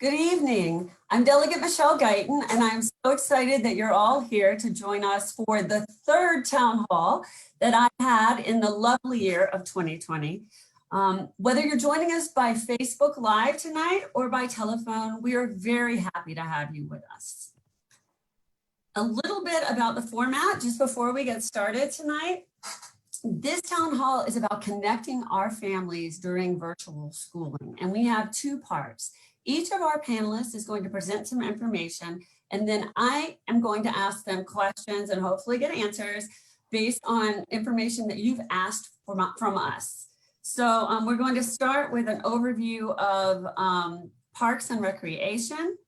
Good evening. I'm Delegate Michelle Guyton, and I'm so excited that you're all here to join us for the third town hall that I had in the lovely year of 2020. Whether you're joining us by Facebook Live tonight or by telephone, we are very happy to have you with us. A little bit about the format just before we get started tonight. This town hall is about connecting our families during virtual schooling, and we have two parts. Each of our panelists is going to present some information, and then I am going to ask them questions and hopefully get answers based on information that you've asked from us. So we're going to start with an overview of Parks and Recreation.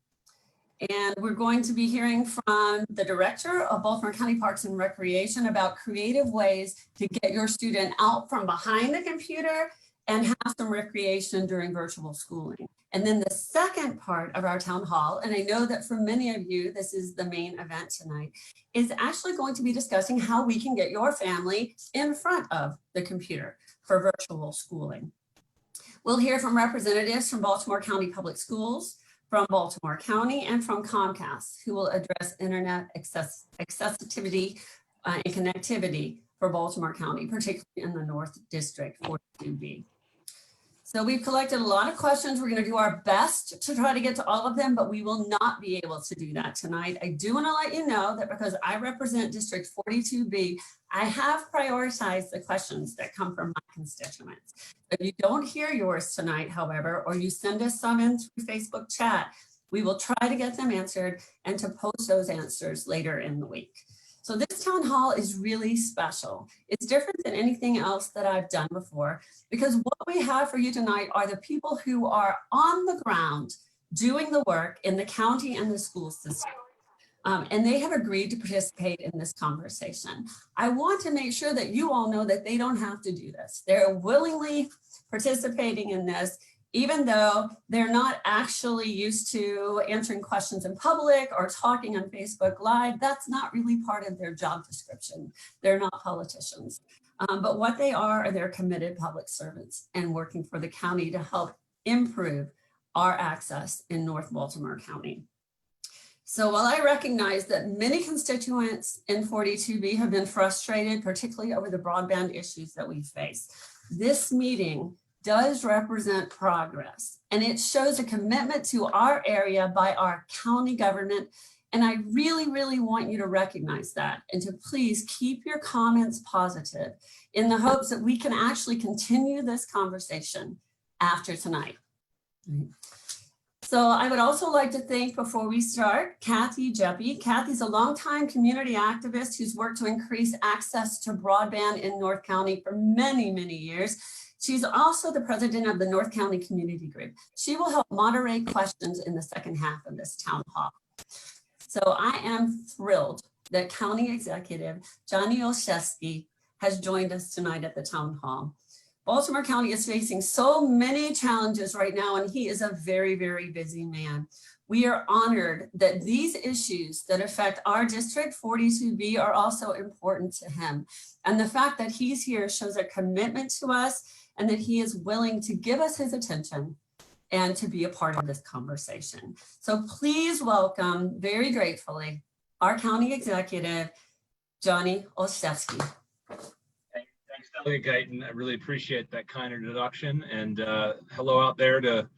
And we're going to be hearing from the director of Baltimore County Parks and Recreation about creative ways to get your student out from behind the computer and have some recreation during virtual schooling. And then the second part of our town hall, and I know that for many of you, this is the main event tonight, is actually going to be discussing how we can get your family in front of the computer for virtual schooling. We'll hear from representatives from Baltimore County Public Schools, from Baltimore County, and from Comcast, who will address internet accessibility and connectivity for Baltimore County, particularly in the North District 42B. So we've collected a lot of questions. We're going to do our best to try to get to all of them, but we will not be able to do that tonight. I do want to let you know that because I represent District 42B, I have prioritized the questions that come from my constituents. If you don't hear yours tonight, however, or you send us some in through Facebook chat, we will try to get them answered and to post those answers later in the week. So this town hall is really special. It's different than anything else that I've done before, because what we have for you tonight are the people who are on the ground doing the work in the county and the school system. And they have agreed to participate in this conversation. I want to make sure that you all know that they don't have to do this. They're willingly participating in this, even though they're not actually used to answering questions in public or talking on Facebook Live. That's not really part of their job description. They're not politicians. But what they are they're committed public servants and working for the county to help improve our access in North Baltimore County. So while I recognize that many constituents in 42B have been frustrated, particularly over the broadband issues that we face, this meeting does represent progress, and it shows a commitment to our area by our county government. And I really, really want you to recognize that and to please keep your comments positive in the hopes that we can actually continue this conversation after tonight. So I would also like to thank, before we start, Kathi Geppi. Kathy's a longtime community activist who's worked to increase access to broadband in North County for many, many years. She's also the president of the North County Community Group. She will help moderate questions in the second half of this town hall. So I am thrilled that County Executive Johnny Olszewski has joined us tonight at the town hall. Baltimore County is facing so many challenges right now, and he is a very, very busy man. We are honored that these issues that affect our District 42B are also important to him. And the fact that he's here shows a commitment to us and that he is willing to give us his attention and to be a part of this conversation. So please welcome, very gratefully, our County Executive, Johnny Olszewski. Thanks, Delegate Guyton. I really appreciate that kind introduction. And hello out there to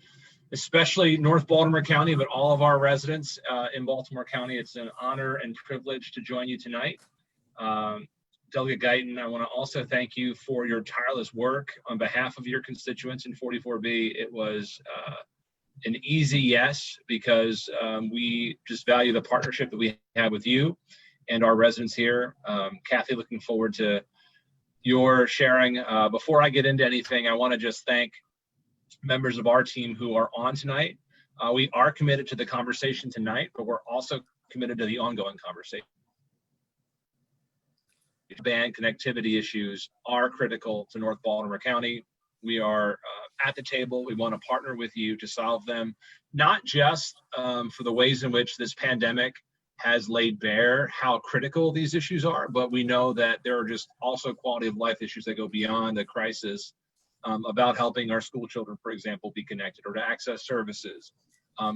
especially North Baltimore County, but all of our residents in Baltimore County. It's an honor and privilege to join you tonight. Delegate Guyton, I want to also thank you for your tireless work on behalf of your constituents in 44B. It was an easy yes, because we just value the partnership that we have with you and our residents here. Kathi, looking forward to your sharing. Before I get into anything, I want to just thank members of our team who are on tonight. We are committed to the conversation tonight, but we're also committed to the ongoing conversation. Broadband connectivity issues are critical to North Baltimore County. We are at the table. We want to partner with you to solve them, not just for the ways in which this pandemic has laid bare how critical these issues are, but we know that there are just also quality of life issues that go beyond the crisis, about helping our school children, for example, be connected or to access services.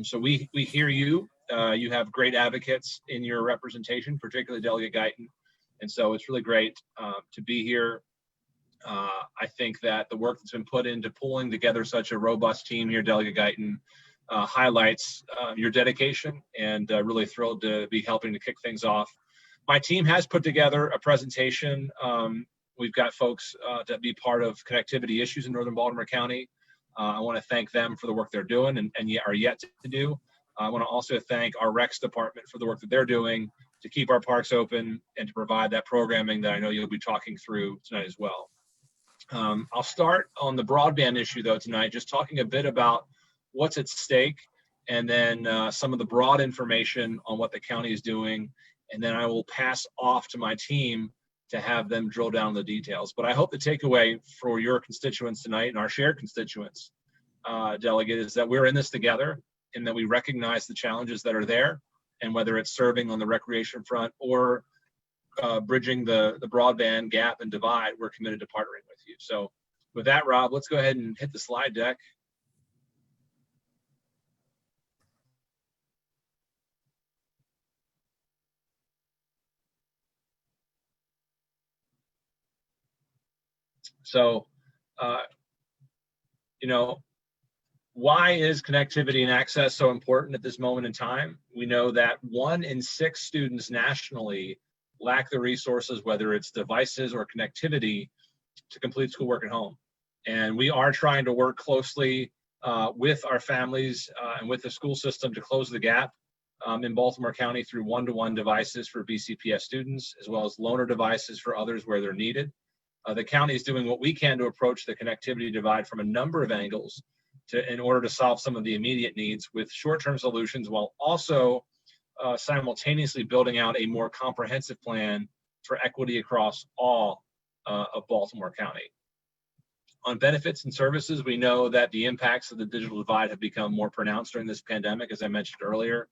So we hear you. You have great advocates in your representation, particularly Delegate Guyton. And so it's really great to be here. I think that the work that's been put into pulling together such a robust team here, Delegate Guyton, highlights your dedication, and really thrilled to be helping to kick things off. My team has put together a presentation. We've got folks to be part of connectivity issues in Northern Baltimore County. I want to thank them for the work they're doing and yet are yet to do. I want to also thank our Recs department for the work that they're doing to keep our parks open and to provide that programming that I know you'll be talking through tonight as well. I'll start on the broadband issue though tonight, just talking a bit about what's at stake, and then some of the broad information on what the county is doing, and then I will pass off to my team to have them drill down the details. But I hope the takeaway for your constituents tonight and our shared constituents, Delegate, is that we're in this together and that we recognize the challenges that are there, and whether it's serving on the recreation front or bridging the broadband gap and divide, we're committed to partnering with you. So with that, Rob, let's go ahead and hit the slide deck. So, you know, why is connectivity and access so important at this moment in time? We know that 1 in 6 students nationally lack the resources, whether it's devices or connectivity, to complete schoolwork at home. And we are trying to work closely with our families and with the school system to close the gap in Baltimore County through one-to-one devices for BCPS students, as well as loaner devices for others where they're needed. The county is doing what we can to approach the connectivity divide from a number of angles in order to solve some of the immediate needs with short-term solutions, while also simultaneously building out a more comprehensive plan for equity across all of Baltimore County. On benefits and services, we know that the impacts of the digital divide have become more pronounced during this pandemic, as I mentioned earlier,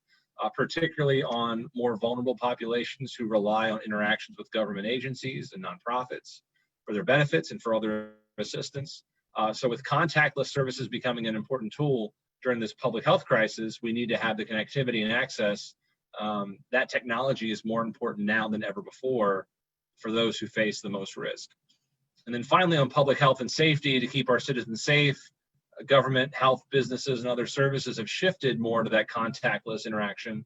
particularly on more vulnerable populations who rely on interactions with government agencies and nonprofits for their benefits and for other assistance. So with contactless services becoming an important tool during this public health crisis, we need to have the connectivity and access. That technology is more important now than ever before for those who face the most risk. And then finally, on public health and safety, to keep our citizens safe, government, health, businesses, and other services have shifted more to that contactless interaction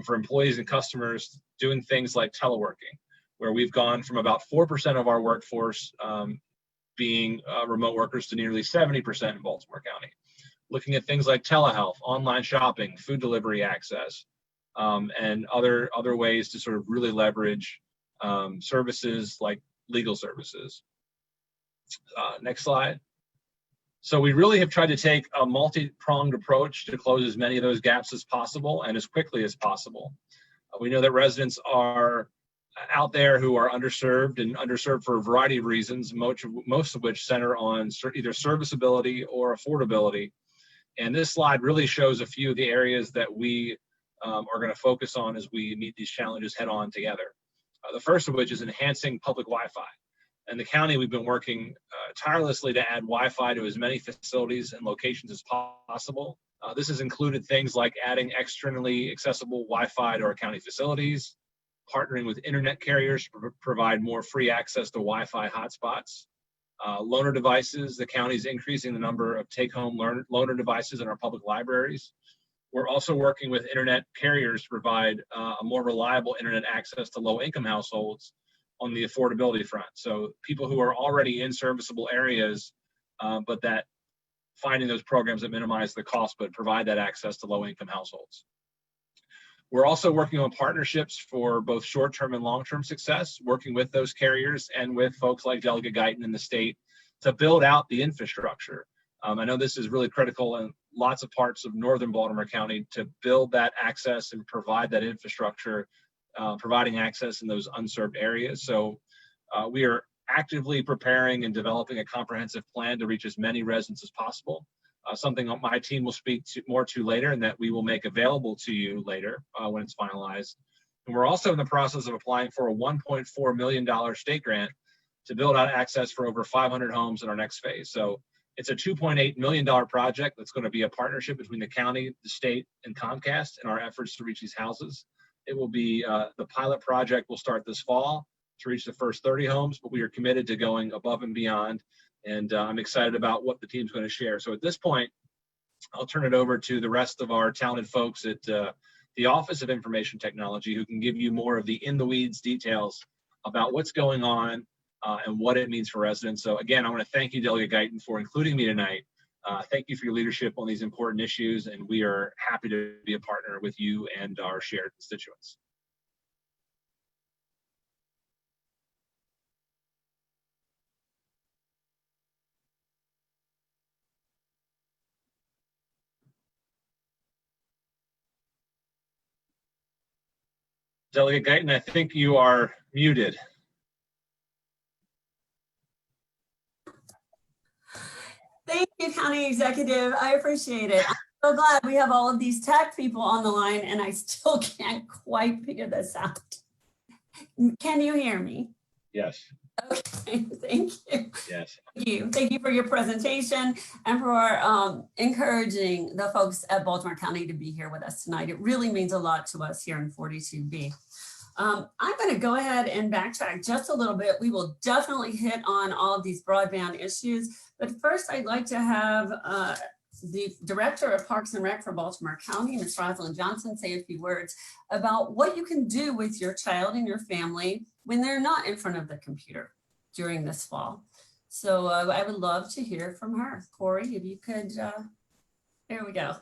for employees and customers doing things like teleworking, where we've gone from about 4% of our workforce being remote workers to nearly 70% in Baltimore County. Looking at things like telehealth, online shopping, food delivery access, and other ways to sort of really leverage services like legal services. Next slide. So we really have tried to take a multi-pronged approach to close as many of those gaps as possible and as quickly as possible. We know that residents are out there who are underserved for a variety of reasons, most of which center on either serviceability or affordability. And this slide really shows a few of the areas that we are going to focus on as we meet these challenges head on together. The first of which is enhancing public Wi-Fi. In the county, we've been working tirelessly to add Wi-Fi to as many facilities and locations as possible. This has included things like adding externally accessible Wi-Fi to our county facilities, partnering with internet carriers to provide more free access to Wi-Fi hotspots, loaner devices. The county is increasing the number of take-home loaner devices in our public libraries. We're also working with internet carriers to provide a more reliable internet access to low-income households on the affordability front. So people who are already in serviceable areas, but that finding those programs that minimize the cost but provide that access to low-income households. We're also working on partnerships for both short-term and long-term success, working with those carriers and with folks like Delegate Guyton in the state to build out the infrastructure. I know this is really critical in lots of parts of northern Baltimore County to build that access and provide that infrastructure, providing access in those unserved areas. So we are actively preparing and developing a comprehensive plan to reach as many residents as possible. Something that my team will speak more to later and that we will make available to you later when it's finalized. And we're also in the process of applying for a $1.4 million state grant to build out access for over 500 homes in our next phase. So It's a $2.8 million project that's going to be a partnership between the county, the state, and Comcast in our efforts to reach these houses. It will be the pilot project will start this fall to reach the first 30 homes, but we are committed to going above and beyond. And I'm excited about what the team's going to share. So at this point, I'll turn it over to the rest of our talented folks at the Office of Information Technology, who can give you more of the in-the-weeds details about what's going on and what it means for residents. So again, I want to thank you, Delegate Guyton, for including me tonight. Thank you for your leadership on these important issues, and we are happy to be a partner with you and our shared constituents. Delegate Guyton, I think you are muted. Thank you, County Executive. I appreciate it. I'm so glad we have all of these tech people on the line, and I still can't quite figure this out. Can you hear me? Yes. Okay, thank you. Yes. Thank you. Thank you for your presentation and for encouraging the folks at Baltimore County to be here with us tonight. It really means a lot to us here in 42B. I'm going to go ahead and backtrack just a little bit. We will definitely hit on all of these broadband issues, but first I'd like to have the Director of Parks and Rec for Baltimore County, Ms. Rosalyn Johnson, say a few words about what you can do with your child and your family when they're not in front of the computer during this fall. So I would love to hear from her. Corey, if you could, there we go.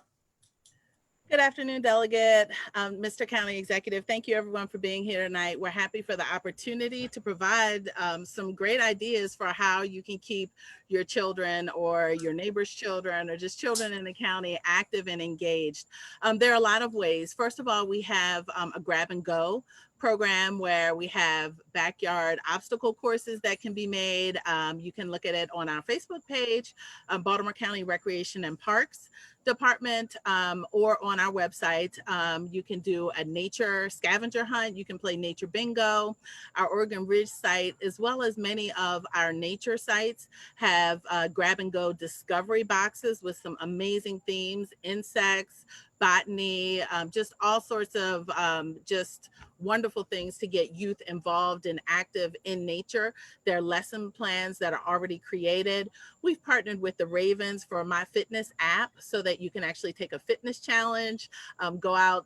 Good afternoon, Delegate, Mr. County Executive. Thank you everyone for being here tonight. We're happy for the opportunity to provide some great ideas for how you can keep your children or your neighbor's children or just children in the county active and engaged. There are a lot of ways. First of all, we have a grab and go program where we have backyard obstacle courses that can be made. You can look at it on our Facebook page, Baltimore County Recreation and Parks Department, or on our website. You can do a nature scavenger hunt. You can play nature bingo. Our Oregon Ridge site, as well as many of our nature sites, have grab and go discovery boxes with some amazing themes, insects, botany, just all sorts of just wonderful things to get youth involved and active in nature. There are lesson plans that are already created. We've partnered with the Ravens for My Fitness app so that you can actually take a fitness challenge, go out,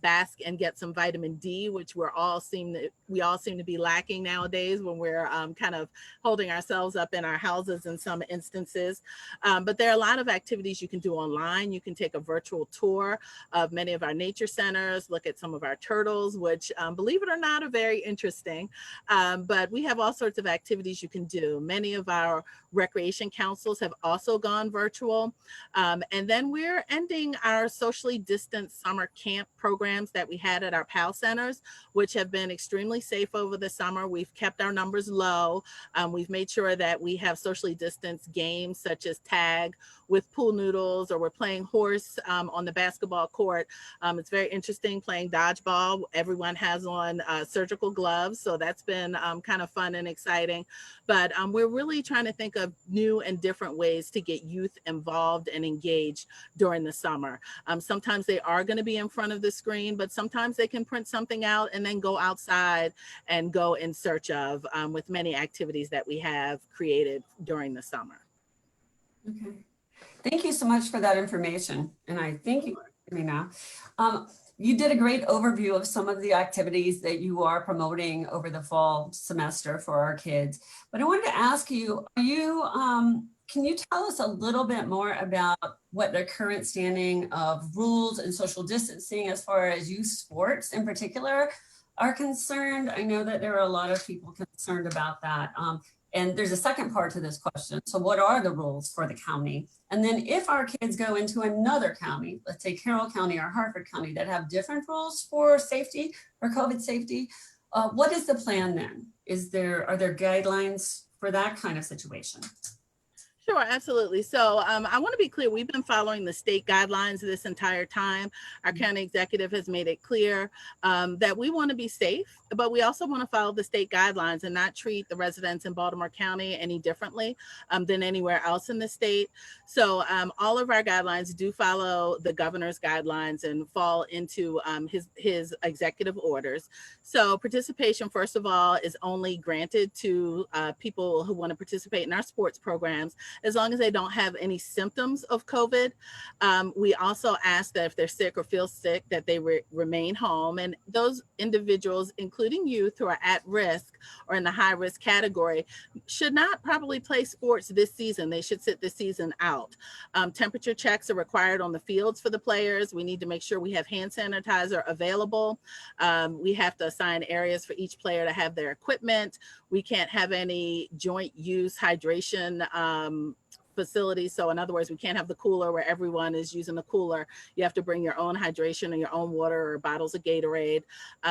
bask and get some vitamin D, which we all seem to be lacking nowadays when we're kind of holding ourselves up in our houses in some instances. But there are a lot of activities you can do online. You can take a virtual tour of many of our nature centers, look at some of our turtles, which believe it or not are very interesting. But we have all sorts of activities you can do. Many of our recreation councils have also gone virtual. And then we're ending our socially distanced summer camp programs that we had at our PAL centers, which have been extremely safe over the summer. We've kept our numbers low. We've made sure that we have socially distanced games such as tag with pool noodles, or we're playing horse on the basketball court. It's very interesting playing dodgeball. Everyone has on surgical gloves, so that's been kind of fun and exciting. But we're really trying to think of new and different ways to get youth involved and engaged during the summer. Sometimes they are going to be in front of the screen, but sometimes they can print something out and then go outside and go in search of with many activities that we have created during the summer. Okay. Thank you so much for that information. And I think you hear me now. You did a great overview of some of the activities that you are promoting over the fall semester for our kids. But I wanted to ask you, can you tell us a little bit more about what the current standing of rules and social distancing as far as youth sports in particular are concerned? I know that there are a lot of people concerned about that. And there's a second part to this question. So what are the rules for the county? And then if our kids go into another county, let's say Carroll County or Harford County, that have different rules for safety, for COVID safety, what is the plan then? Are there guidelines for that kind of situation? Sure, absolutely. So I want to be clear, we've been following the state guidelines this entire time. Our county executive has made it clear that we want to be safe, but we also want to follow the state guidelines and not treat the residents in Baltimore County any differently than anywhere else in the state. So all of our guidelines do follow the governor's guidelines and fall into his executive orders. So participation, first of all, is only granted to people who want to participate in our sports programs, as long as they don't have any symptoms of COVID. We also ask that if they're sick or feel sick, that they remain home. And those individuals, including youth who are at risk or in the high risk category, should not probably play sports this season. They should sit this season out. Temperature checks are required on the fields for the players. We need to make sure we have hand sanitizer available. We have to assign areas for each player to have their equipment. We can't have any joint use hydration facilities. So in other words, we can't have the cooler where everyone is using the cooler. You have to bring your own hydration and your own water or bottles of Gatorade.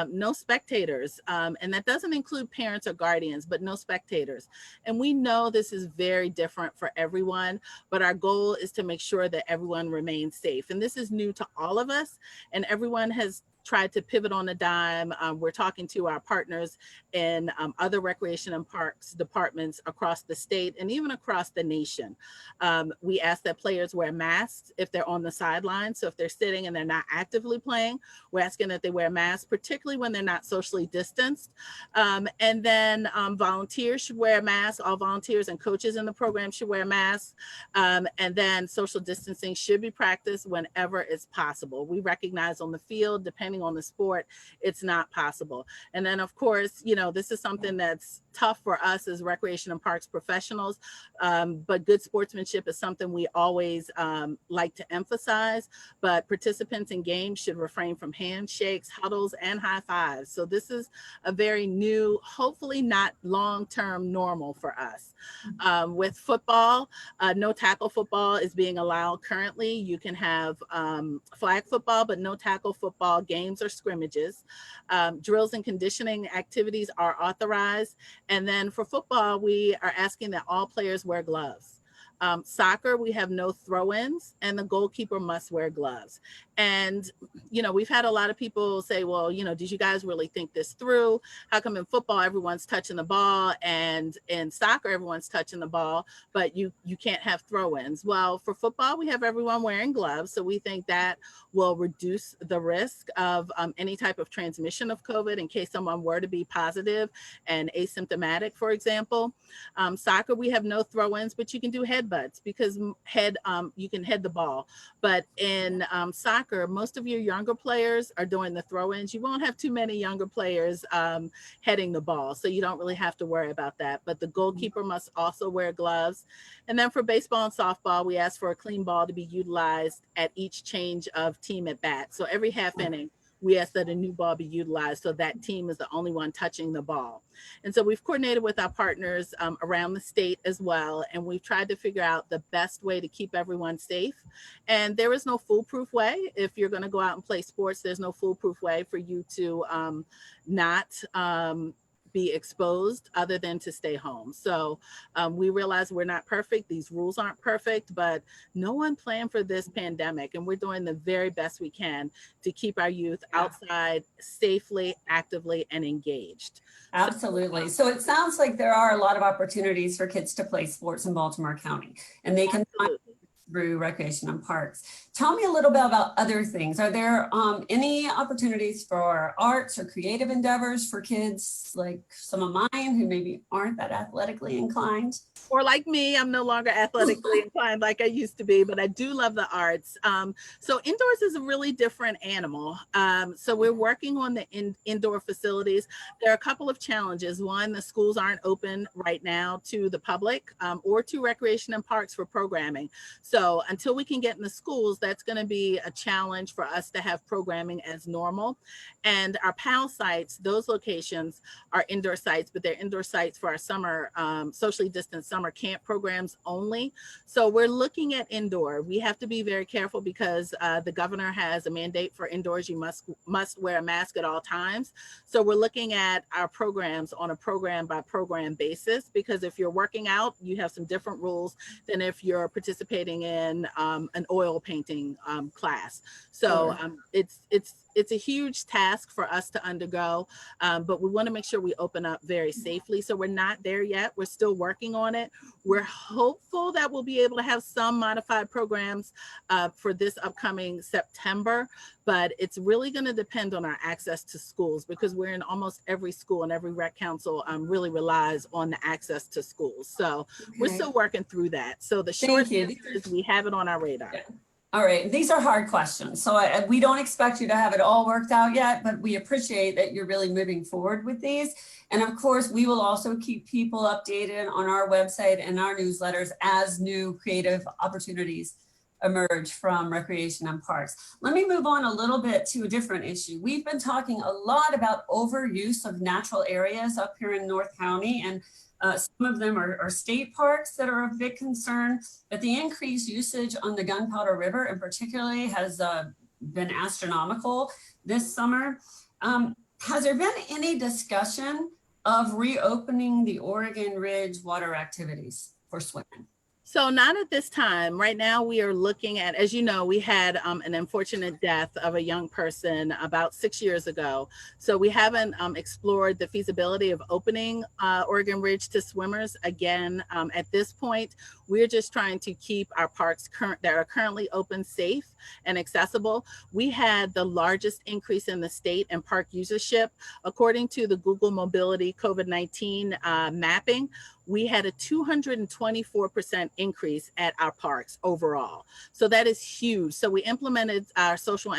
No spectators. And that doesn't include parents or guardians, but no spectators. And we know this is very different for everyone, but our goal is to make sure that everyone remains safe. And this is new to all of us, and everyone has tried to pivot on a dime. We're talking to our partners in other recreation and parks departments across the state and even across the nation. We ask that players wear masks if they're on the sidelines. So if they're sitting and they're not actively playing, we're asking that they wear masks, particularly when they're not socially distanced. And then volunteers should wear masks. All volunteers and coaches in the program should wear masks. And then social distancing should be practiced whenever it's possible. We recognize on the field, depending on the sport, it's not possible. And then of course, you know, this is something that's tough for us as recreation and parks professionals, but good sportsmanship is something we always like to emphasize. But participants in games should refrain from handshakes, huddles, and high fives. So this is a very new, hopefully not long-term normal for us. With football, no tackle football is being allowed currently. You can have flag football, but no tackle football games or scrimmages. Drills and conditioning activities are authorized. And then for football, we are asking that all players wear gloves. Soccer, we have no throw-ins, and the goalkeeper must wear gloves. And, you know, we've had a lot of people say, well, you know, did you guys really think this through? How come in football, everyone's touching the ball, and in soccer, everyone's touching the ball, but you can't have throw-ins? Well, for football, we have everyone wearing gloves. So we think that will reduce the risk of any type of transmission of COVID in case someone were to be positive and asymptomatic, for example. Soccer, we have no throw-ins, but you can do headbutts because you can head the ball. But in soccer, most of your younger players are doing the throw-ins. You won't have too many younger players heading the ball, so you don't really have to worry about that. But the goalkeeper must also wear gloves. And then for baseball and softball, we ask for a clean ball to be utilized at each change of team at bat. So every half inning, we ask that a new ball be utilized so that team is the only one touching the ball. And so we've coordinated with our partners around the state as well, and we've tried to figure out the best way to keep everyone safe. And there is no foolproof way. If you're going to go out and play sports, there's no foolproof way for you to not be exposed other than to stay home. So we realize we're not perfect. These rules aren't perfect, but no one planned for this pandemic. And we're doing the very best we can to keep our youth outside safely, actively, and engaged. Absolutely. So it sounds like there are a lot of opportunities for kids to play sports in Baltimore County, and they can find through recreation and parks. Tell me a little bit about other things. Are there any opportunities for arts or creative endeavors for kids like some of mine who maybe aren't that athletically inclined? Or like me, I'm no longer athletically inclined like I used to be, but I do love the arts. So indoors is a really different animal. So we're working on the indoor facilities. There are a couple of challenges. One, the schools aren't open right now to the public or to recreation and parks for programming. So So until we can get in the schools, that's going to be a challenge for us to have programming as normal. And our PAL sites, those locations are indoor sites, but they're indoor sites for our summer, socially distanced summer camp programs only. So we're looking at indoor. We have to be very careful because the governor has a mandate for indoors. You must wear a mask at all times. So we're looking at our programs on a program by program basis, because if you're working out, you have some different rules than if you're participating in an oil painting class. So it's a huge task for us to undergo, but we want to make sure we open up very safely. So we're not there yet. We're still working on it. We're hopeful that we'll be able to have some modified programs for this upcoming September, but it's really going to depend on our access to schools, because we're in almost every school, and every rec council really relies on the access to schools. So we're still working through that. So the short answer is we have it on our radar. Yeah. All right, these are hard questions. So we don't expect you to have it all worked out yet, but we appreciate that you're really moving forward with these. And of course, we will also keep people updated on our website and our newsletters as new creative opportunities emerge from recreation and parks. Let me move on a little bit to a different issue. We've been talking a lot about overuse of natural areas up here in North County, and some of them are state parks that are a big concern, but the increased usage on the Gunpowder River in particularly has been astronomical this summer. Has there been any discussion of reopening the Oregon Ridge water activities for swimming? So not at this time. Right now, we are looking at, as you know, we had an unfortunate death of a young person about 6 years ago. So we haven't explored the feasibility of opening Oregon Ridge to swimmers again. At this point, we're just trying to keep our parks that are currently open safe and accessible. We had the largest increase in the state in park usership. According to the Google Mobility COVID-19 mapping, we had a 224% increase at our parks overall. So that is huge. So we implemented our social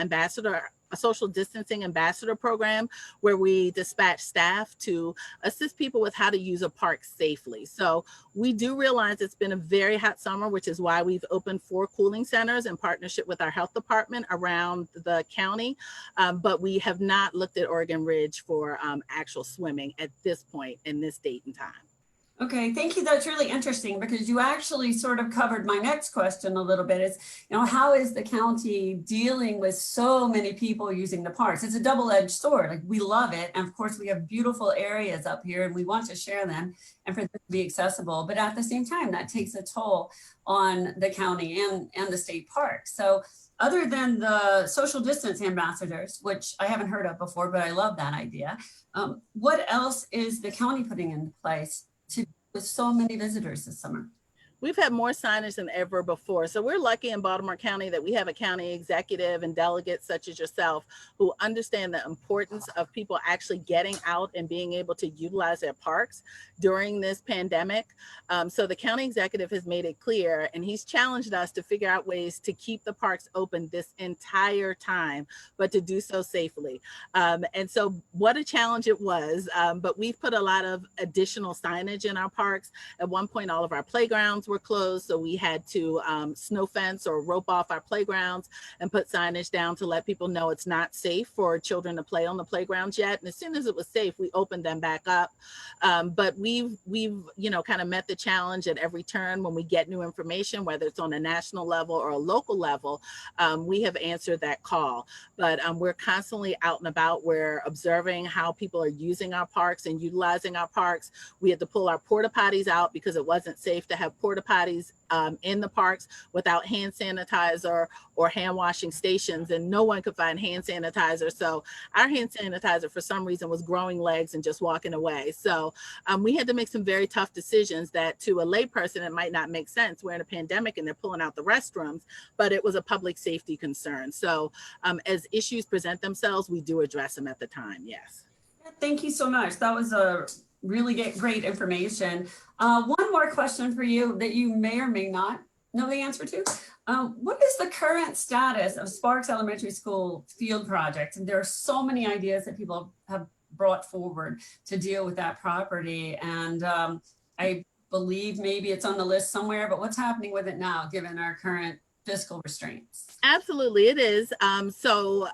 distancing ambassador program, where we dispatch staff to assist people with how to use a park safely. So we do realize it's been a very hot summer, which is why we've opened 4 cooling centers in partnership with our health department around the county. But we have not looked at Oregon Ridge for actual swimming at this point in this date and time. Okay, thank you. That's really interesting, because you actually sort of covered my next question a little bit. Is, how is the county dealing with so many people using the parks? It's a double-edged sword. Like, we love it. And of course, we have beautiful areas up here and we want to share them and for them to be accessible. But at the same time, that takes a toll on the county and the state parks. So other than the social distance ambassadors, which I haven't heard of before, but I love that idea, what else is the county putting into place with so many visitors this summer? We've had more signage than ever before. So we're lucky in Baltimore County that we have a county executive and delegates such as yourself who understand the importance of people actually getting out and being able to utilize their parks during this pandemic. So the county executive has made it clear, and he's challenged us to figure out ways to keep the parks open this entire time, but to do so safely. And so what a challenge it was, but we've put a lot of additional signage in our parks. At one point, all of our playgrounds were closed, so we had to snow fence or rope off our playgrounds and put signage down to let people know it's not safe for children to play on the playgrounds yet. And as soon as it was safe, we opened them back up. But we've kind of met the challenge at every turn when we get new information, whether it's on a national level or a local level. We have answered that call, but we're constantly out and about. We're observing how people are using our parks and utilizing our parks. We had to pull our porta potties out because it wasn't safe to have porta potties in the parks without hand sanitizer or hand washing stations, and no one could find hand sanitizer. So our hand sanitizer for some reason was growing legs and just walking away. So we had to make some very tough decisions that to a layperson, it might not make sense. We're in a pandemic and they're pulling out the restrooms, but it was a public safety concern. So as issues present themselves, we do address them at the time. Yes. Thank you so much. That was a really great information. One more question for you that you may or may not know the answer to. What is the current status of Sparks Elementary School field project? And there are so many ideas that people have brought forward to deal with that property. And I believe maybe it's on the list somewhere, but what's happening with it now, given our current fiscal restraints? Absolutely, it is. So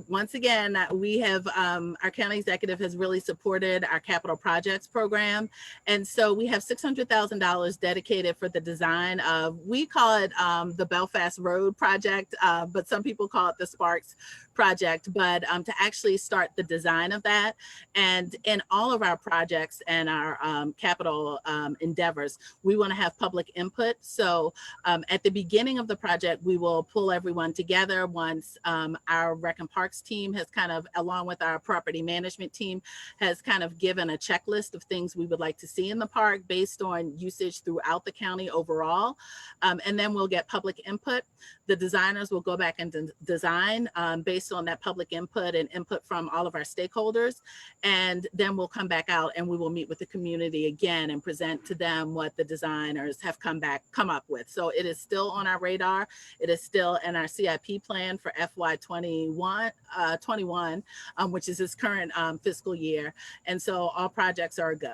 once again, we have our county executive has really supported our capital projects program. And so we have $600,000 dedicated for the design of, we call it the Belfast Road project, but some people call it the Sparks project, but to actually start the design of that. And in all of our projects and our capital endeavors, we want to have public input. So at the beginning of the project, we will pull everyone together once our Rec and Parks team has kind of, along with our property management team, has kind of given a checklist of things we would like to see in the park based on usage throughout the county overall. And then we'll get public input. The designers will go back and design based on that public input and input from all of our stakeholders. And then we'll come back out and we will meet with the community again and present to them what the designers have come up with. So it is still on our radar. It is still in our CIP plan for FY21, which is this current fiscal year. And so all projects are a go.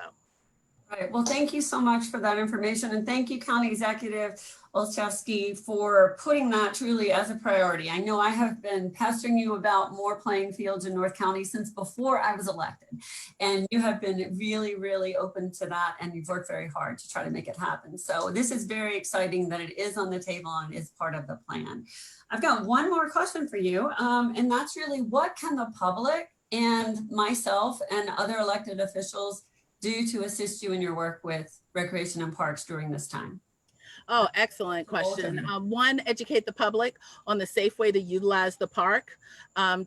All right, well, thank you so much for that information. And thank you, County Executive Olszewski, for putting that truly as a priority. I know I have been pestering you about more playing fields in North County since before I was elected. And you have been really, really open to that. And you've worked very hard to try to make it happen. So this is very exciting that it is on the table and is part of the plan. I've got one more question for you. And that's really, what can the public and myself and other elected officials do to assist you in your work with Recreation and Parks during this time? Oh, excellent question. One, educate the public on the safe way to utilize the park.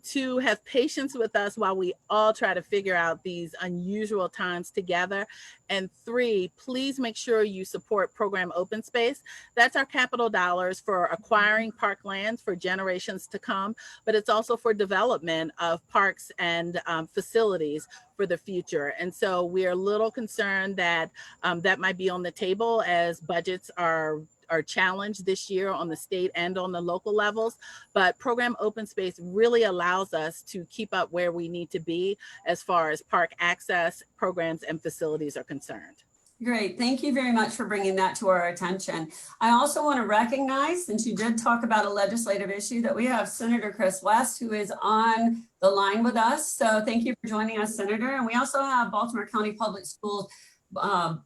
Two, have patience with us while we all try to figure out these unusual times together. And three, please make sure you support program open space. That's our capital dollars for acquiring park lands for generations to come, but it's also for development of parks and facilities for the future. And so we are a little concerned that that might be on the table as budgets are challenged this year on the state and on the local levels, but program open space really allows us to keep up where we need to be as far as park access, programs, and facilities are concerned. Great, thank you very much for bringing that to our attention. I also want to recognize, since you did talk about a legislative issue, that we have Senator Chris West, who is on the line with us. So thank you for joining us, Senator. And we also have Baltimore County Public Schools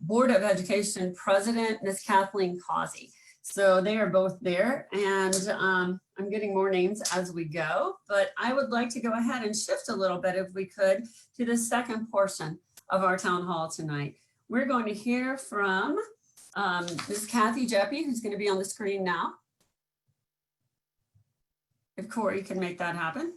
Board of Education President, Ms. Kathleen Causey. So they are both there, and I'm getting more names as we go, but I would like to go ahead and shift a little bit, if we could, to the second portion of our town hall tonight. We're going to hear from Ms. Kathi Geppi, who's going to be on the screen now. If Corey can make that happen.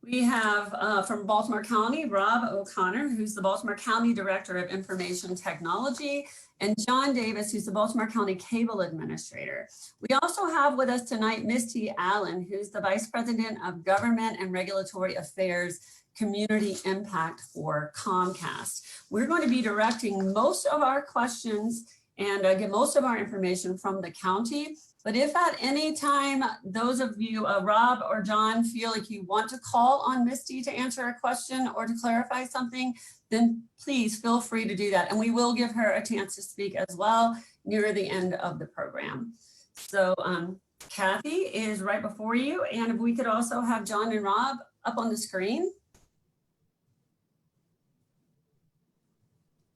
We have from Baltimore County, Rob O'Connor, who's the Baltimore County Director of Information Technology, and John Davis, who's the Baltimore County Cable Administrator. We also have with us tonight Misty Allen, who's the Vice President of Government and Regulatory Affairs Community Impact for Comcast. We're going to be directing most of our questions and get most of our information from the county. But if at any time those of you, Rob or John, feel like you want to call on Misty to answer a question or to clarify something, then please feel free to do that. And we will give her a chance to speak as well near the end of the program. So Kathi is right before you. And if we could also have John and Rob up on the screen.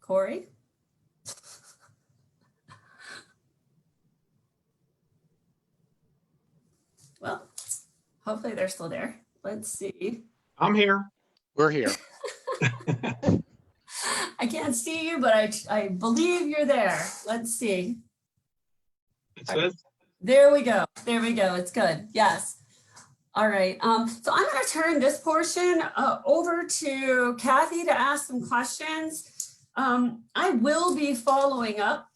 Corey? Well, hopefully they're still there. Let's see. I'm here. We're here. I can't see you, but I believe you're there. Let's see. It says. There we go. There we go. It's good. Yes. All right. So I'm going to turn this portion over to Kathi to ask some questions. I will be following up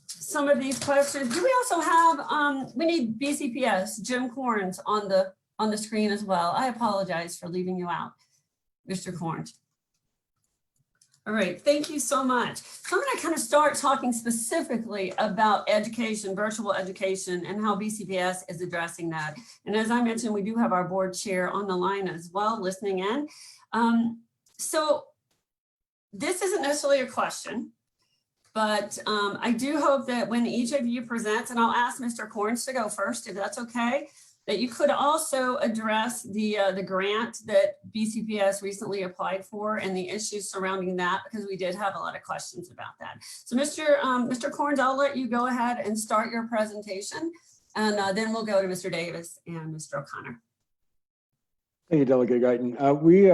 some of these questions. Do we also have, we need BCPS, Jim Corns on the screen as well. I apologize for leaving you out, Mr. Corns. All right, thank you so much. So I'm gonna kind of start talking specifically about education, virtual education, and how BCPS is addressing that. And as I mentioned, we do have our board chair on the line as well, listening in. So this isn't necessarily a question, But I do hope that when each of you presents, and I'll ask Mr. Corns to go first, if that's okay, that you could also address the grant that BCPS recently applied for and the issues surrounding that, because we did have a lot of questions about that. So Mr. Corns, I'll let you go ahead and start your presentation, and then we'll go to Mr. Davis and Mr. O'Connor. Thank you, Delegate Guyton. We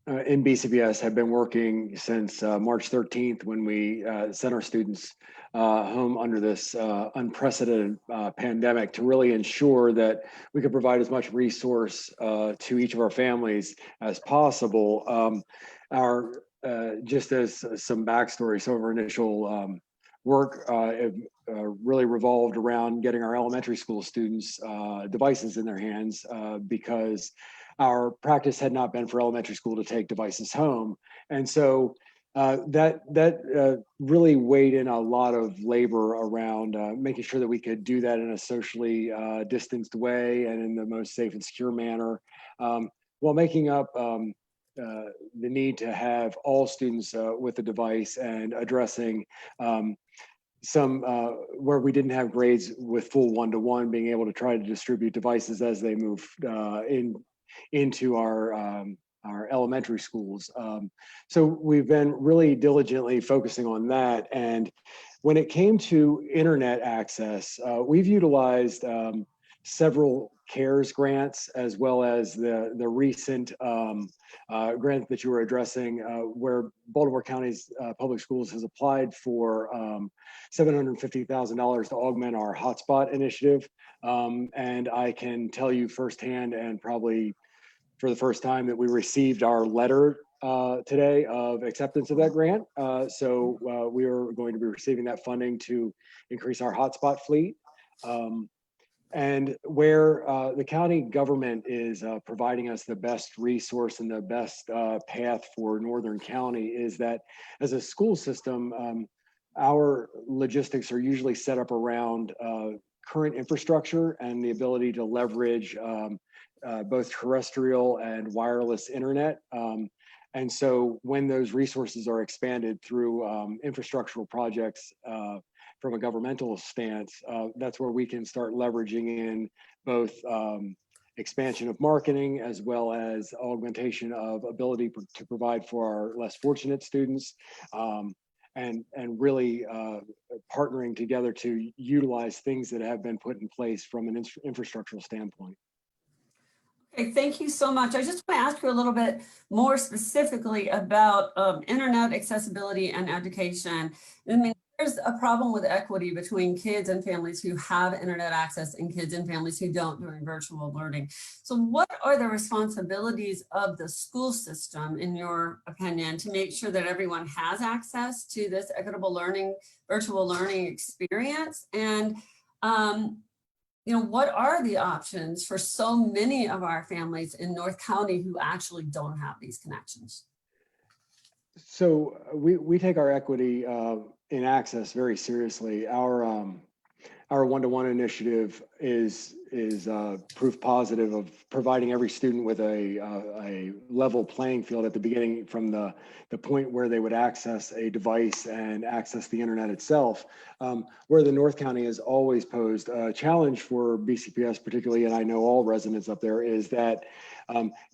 in BCPS have been working since March 13th when we sent our students home under this unprecedented pandemic to really ensure that we could provide as much resource to each of our families as possible. Just as some backstory, some of our initial work really revolved around getting our elementary school students devices in their hands because our practice had not been for elementary school to take devices home. And so that really weighed in a lot of labor around making sure that we could do that in a socially distanced way and in the most safe and secure manner, while making up the need to have all students with a device and addressing some where we didn't have grades with full one-to-one, being able to try to distribute devices as they move into our elementary schools. So we've been really diligently focusing on that. And when it came to internet access, we've utilized several CARES grants, as well as the recent grant that you were addressing, where Baltimore County's public schools has applied for $750,000 to augment our hotspot initiative. And I can tell you firsthand, and probably for the first time, that we received our letter today of acceptance of that grant. So we are going to be receiving that funding to increase our hotspot fleet. And where the county government is providing us the best resource and the best path for Northern County is that as a school system, our logistics are usually set up around current infrastructure and the ability to leverage both terrestrial and wireless internet. And so when those resources are expanded through infrastructural projects from a governmental stance, that's where we can start leveraging in both expansion of marketing as well as augmentation of ability to provide for our less fortunate students, and really partnering together to utilize things that have been put in place from an infrastructural standpoint. Okay, thank you so much. I just want to ask you a little bit more specifically about internet accessibility and education. I mean, there's a problem with equity between kids and families who have internet access and kids and families who don't during virtual learning. So what are the responsibilities of the school system, in your opinion, to make sure that everyone has access to this equitable learning, virtual learning experience? And you know, what are the options for so many of our families in North County who actually don't have these connections? So we take our equity in access very seriously. Our one-to-one initiative is proof positive of providing every student with a level playing field at the beginning, from the point where they would access a device and access the internet itself. Where the North County has always posed a challenge for BCPS particularly, and I know all residents up there, is that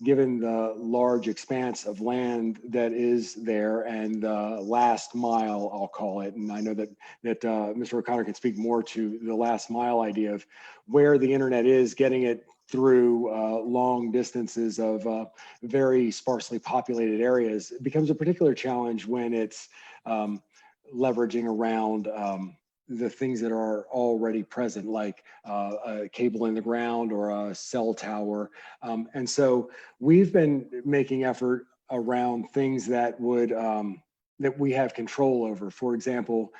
given the large expanse of land that is there and the last mile, I'll call it, and I know that Mr. O'Connor can speak more to the last mile idea of where the internet is, getting it through long distances of very sparsely populated areas. It becomes a particular challenge when it's leveraging around the things that are already present, like a cable in the ground or a cell tower. And so we've been making effort around things that would that we have control over. For example,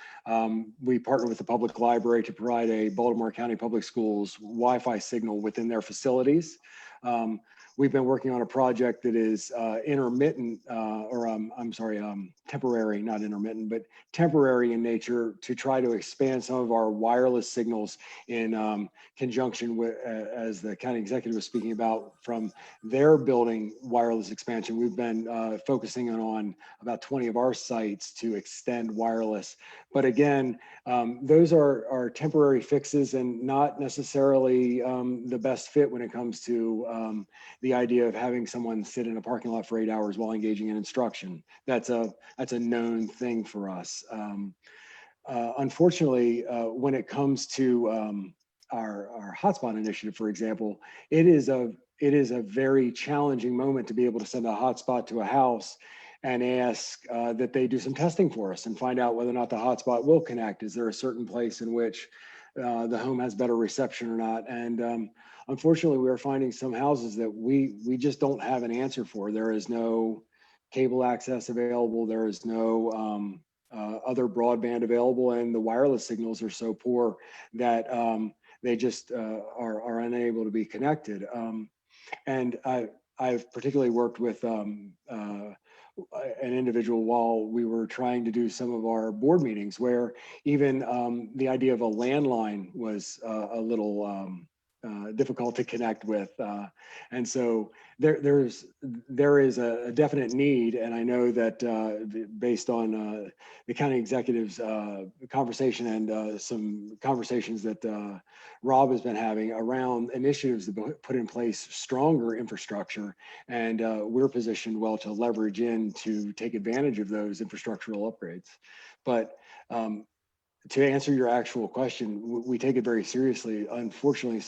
we partner with the public library to provide a Baltimore County Public Schools Wi-Fi signal within their facilities. we've been working on a project that is intermittent, temporary, not intermittent, but temporary in nature, to try to expand some of our wireless signals in conjunction with, as the county executive was speaking about, from their building wireless expansion. We've been focusing on about 20 of our sites to extend wireless. But again, those are temporary fixes and not necessarily the best fit when it comes to the idea of having someone sit in a parking lot for 8 hours while engaging in instruction. That's a known thing for us. Unfortunately, when it comes to our hotspot initiative, for example, it is a very challenging moment to be able to send a hotspot to a house and ask that they do some testing for us and find out whether or not the hotspot will connect. Is there a certain place in which the home has better reception or not? And unfortunately, we are finding some houses that we just don't have an answer for. There is no cable access available. There is no other broadband available, and the wireless signals are so poor that they just are unable to be connected. And I've particularly worked with an individual while we were trying to do some of our board meetings, where even the idea of a landline was a little difficult to connect with. And so there is a definite need. And I know that based on the county executive's conversation and some conversations that Rob has been having around initiatives to put in place stronger infrastructure. And we're positioned well to leverage in to take advantage of those infrastructural upgrades. But to answer your actual question, we take it very seriously. Unfortunately,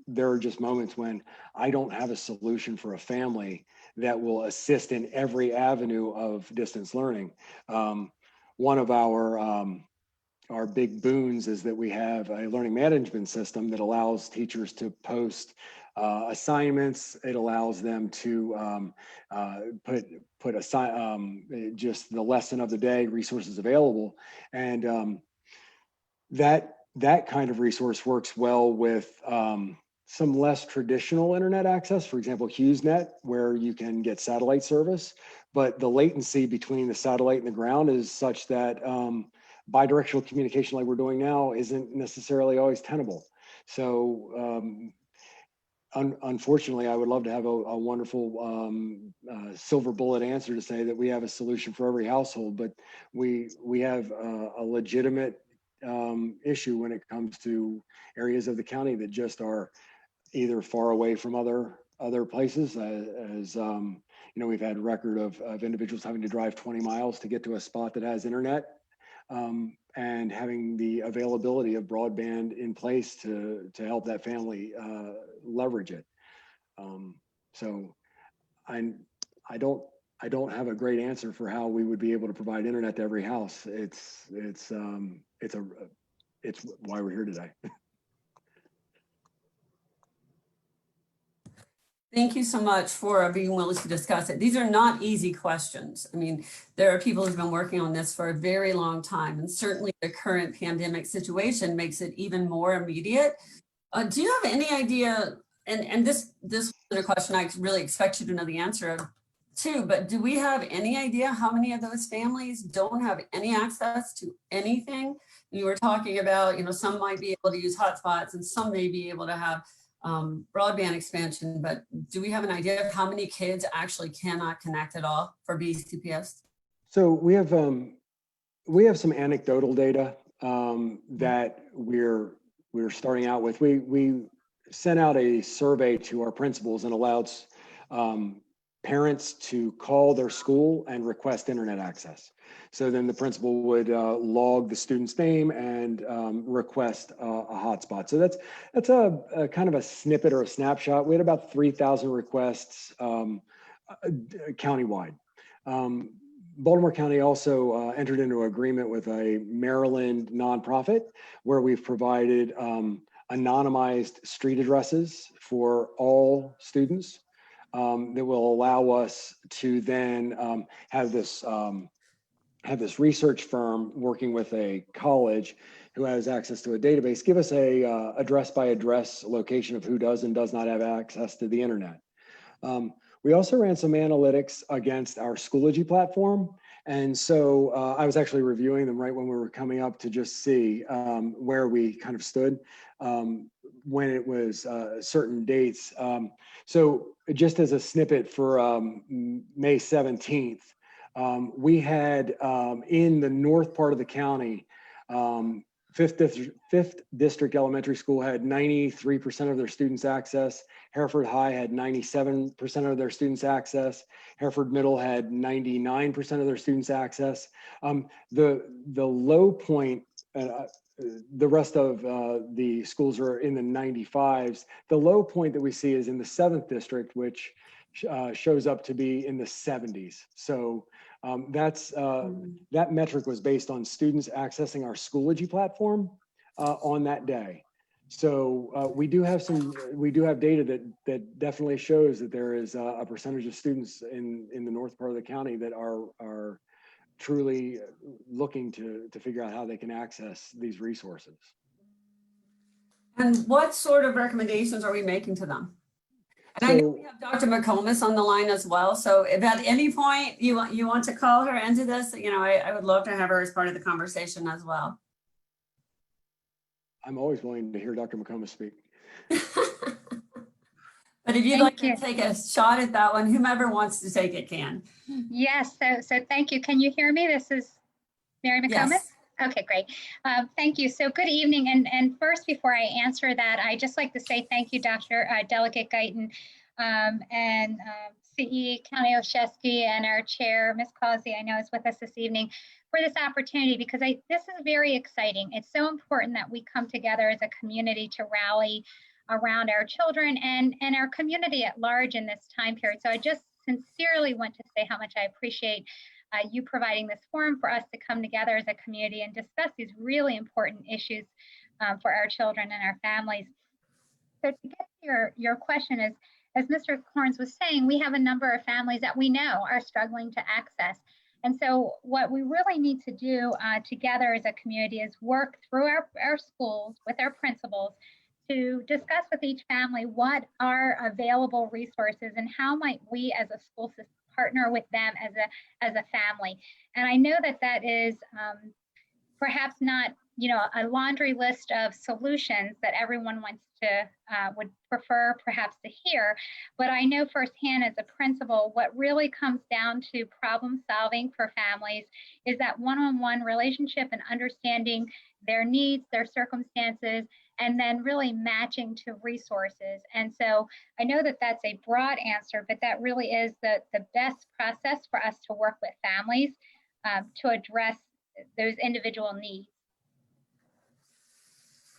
there are just moments when I don't have a solution for a family that will assist in every avenue of distance learning. One of our big boons is that we have a learning management system that allows teachers to post assignments. It allows them to put just the lesson of the day, resources available, and that kind of resource works well with some less traditional internet access, for example, HughesNet, where you can get satellite service, but the latency between the satellite and the ground is such that bidirectional communication like we're doing now isn't necessarily always tenable. So unfortunately, I would love to have a wonderful silver bullet answer to say that we have a solution for every household, but we have a legitimate issue when it comes to areas of the county that just are either far away from other places. As you know, we've had record of individuals having to drive 20 miles to get to a spot that has internet, and having the availability of broadband in place to help that family leverage it. So I don't have a great answer for how we would be able to provide internet to every house. It's why we're here today. Thank you so much for being willing to discuss it. These are not easy questions. I mean, there are people who've been working on this for a very long time, and certainly the current pandemic situation makes it even more immediate. Do you have any idea, and this is a question I really expect you to know the answer of too, but do we have any idea how many of those families don't have any access to anything? You were talking about, you know, some might be able to use hotspots and some may be able to have broadband expansion, but do we have an idea of how many kids actually cannot connect at all for BCPS? So we have some anecdotal data that we're starting out with. We sent out a survey to our principals and allowed parents to call their school and request internet access. So then the principal would log the student's name and request a hotspot. So that's a kind of a snippet or a snapshot. We had about 3,000 requests countywide. Baltimore County also entered into an agreement with a Maryland nonprofit where we've provided anonymized street addresses for all students that will allow us to then have this research firm working with a college who has access to a database, give us a address by address location of who does and does not have access to the internet. We also ran some analytics against our Schoology platform. And so I was actually reviewing them right when we were coming up to just see where we kind of stood when it was certain dates. So just as a snippet for May 17th, we had in the north part of the county, Fifth District Elementary School had 93% of their students access. Hereford High had 97% of their students access. Hereford Middle had 99% of their students access. The low point, the rest of the schools are in the 95s. The low point that we see is in the 7th District, which shows up to be in the 70s. So that metric was based on students accessing our Schoology platform on that day. So we do have data that definitely shows that there is a percentage of students in the north part of the county that are truly looking to figure out how they can access these resources. And what sort of recommendations are we making to them? And I know we have Dr. McComas on the line as well. So if at any point you want to call her into this, I would love to have her as part of the conversation as well. I'm always willing to hear Dr. McComas speak. But if you'd like to take a shot at that one, whomever wants to take it can. Yes, so thank you. Can you hear me? This is Mary McComas. Yes. Okay, great. Thank you. So good evening. And first, before I answer that, I'd just like to say thank you, Dr. Delegate Guyton, and CE County Olszewski, and our chair, Ms. Causey, I know is with us this evening, for this opportunity, because this is very exciting. It's so important that we come together as a community to rally around our children and our community at large in this time period. So I just sincerely want to say how much I appreciate you providing this forum for us to come together as a community and discuss these really important issues for our children and our families. So to get to your question, is, as Mr. Corns was saying, we have a number of families that we know are struggling to access. And so what we really need to do together as a community is work through our schools with our principals to discuss with each family what are available resources and how might we as a school system partner with them as a family. And I know that is perhaps not, a laundry list of solutions that everyone wants to, would prefer perhaps to hear, but I know firsthand as a principal, what really comes down to problem solving for families is that one-on-one relationship and understanding their needs, their circumstances, and then really matching to resources. And so I know that that's a broad answer, but that really is the best process for us to work with families to address those individual needs.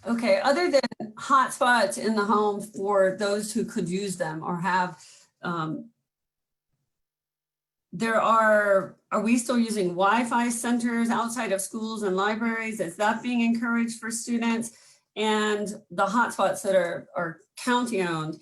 Okay, other than hotspots in the home for those who could use them or have, are we still using Wi-Fi centers outside of schools and libraries? Is that being encouraged for students? And the hotspots that are county owned,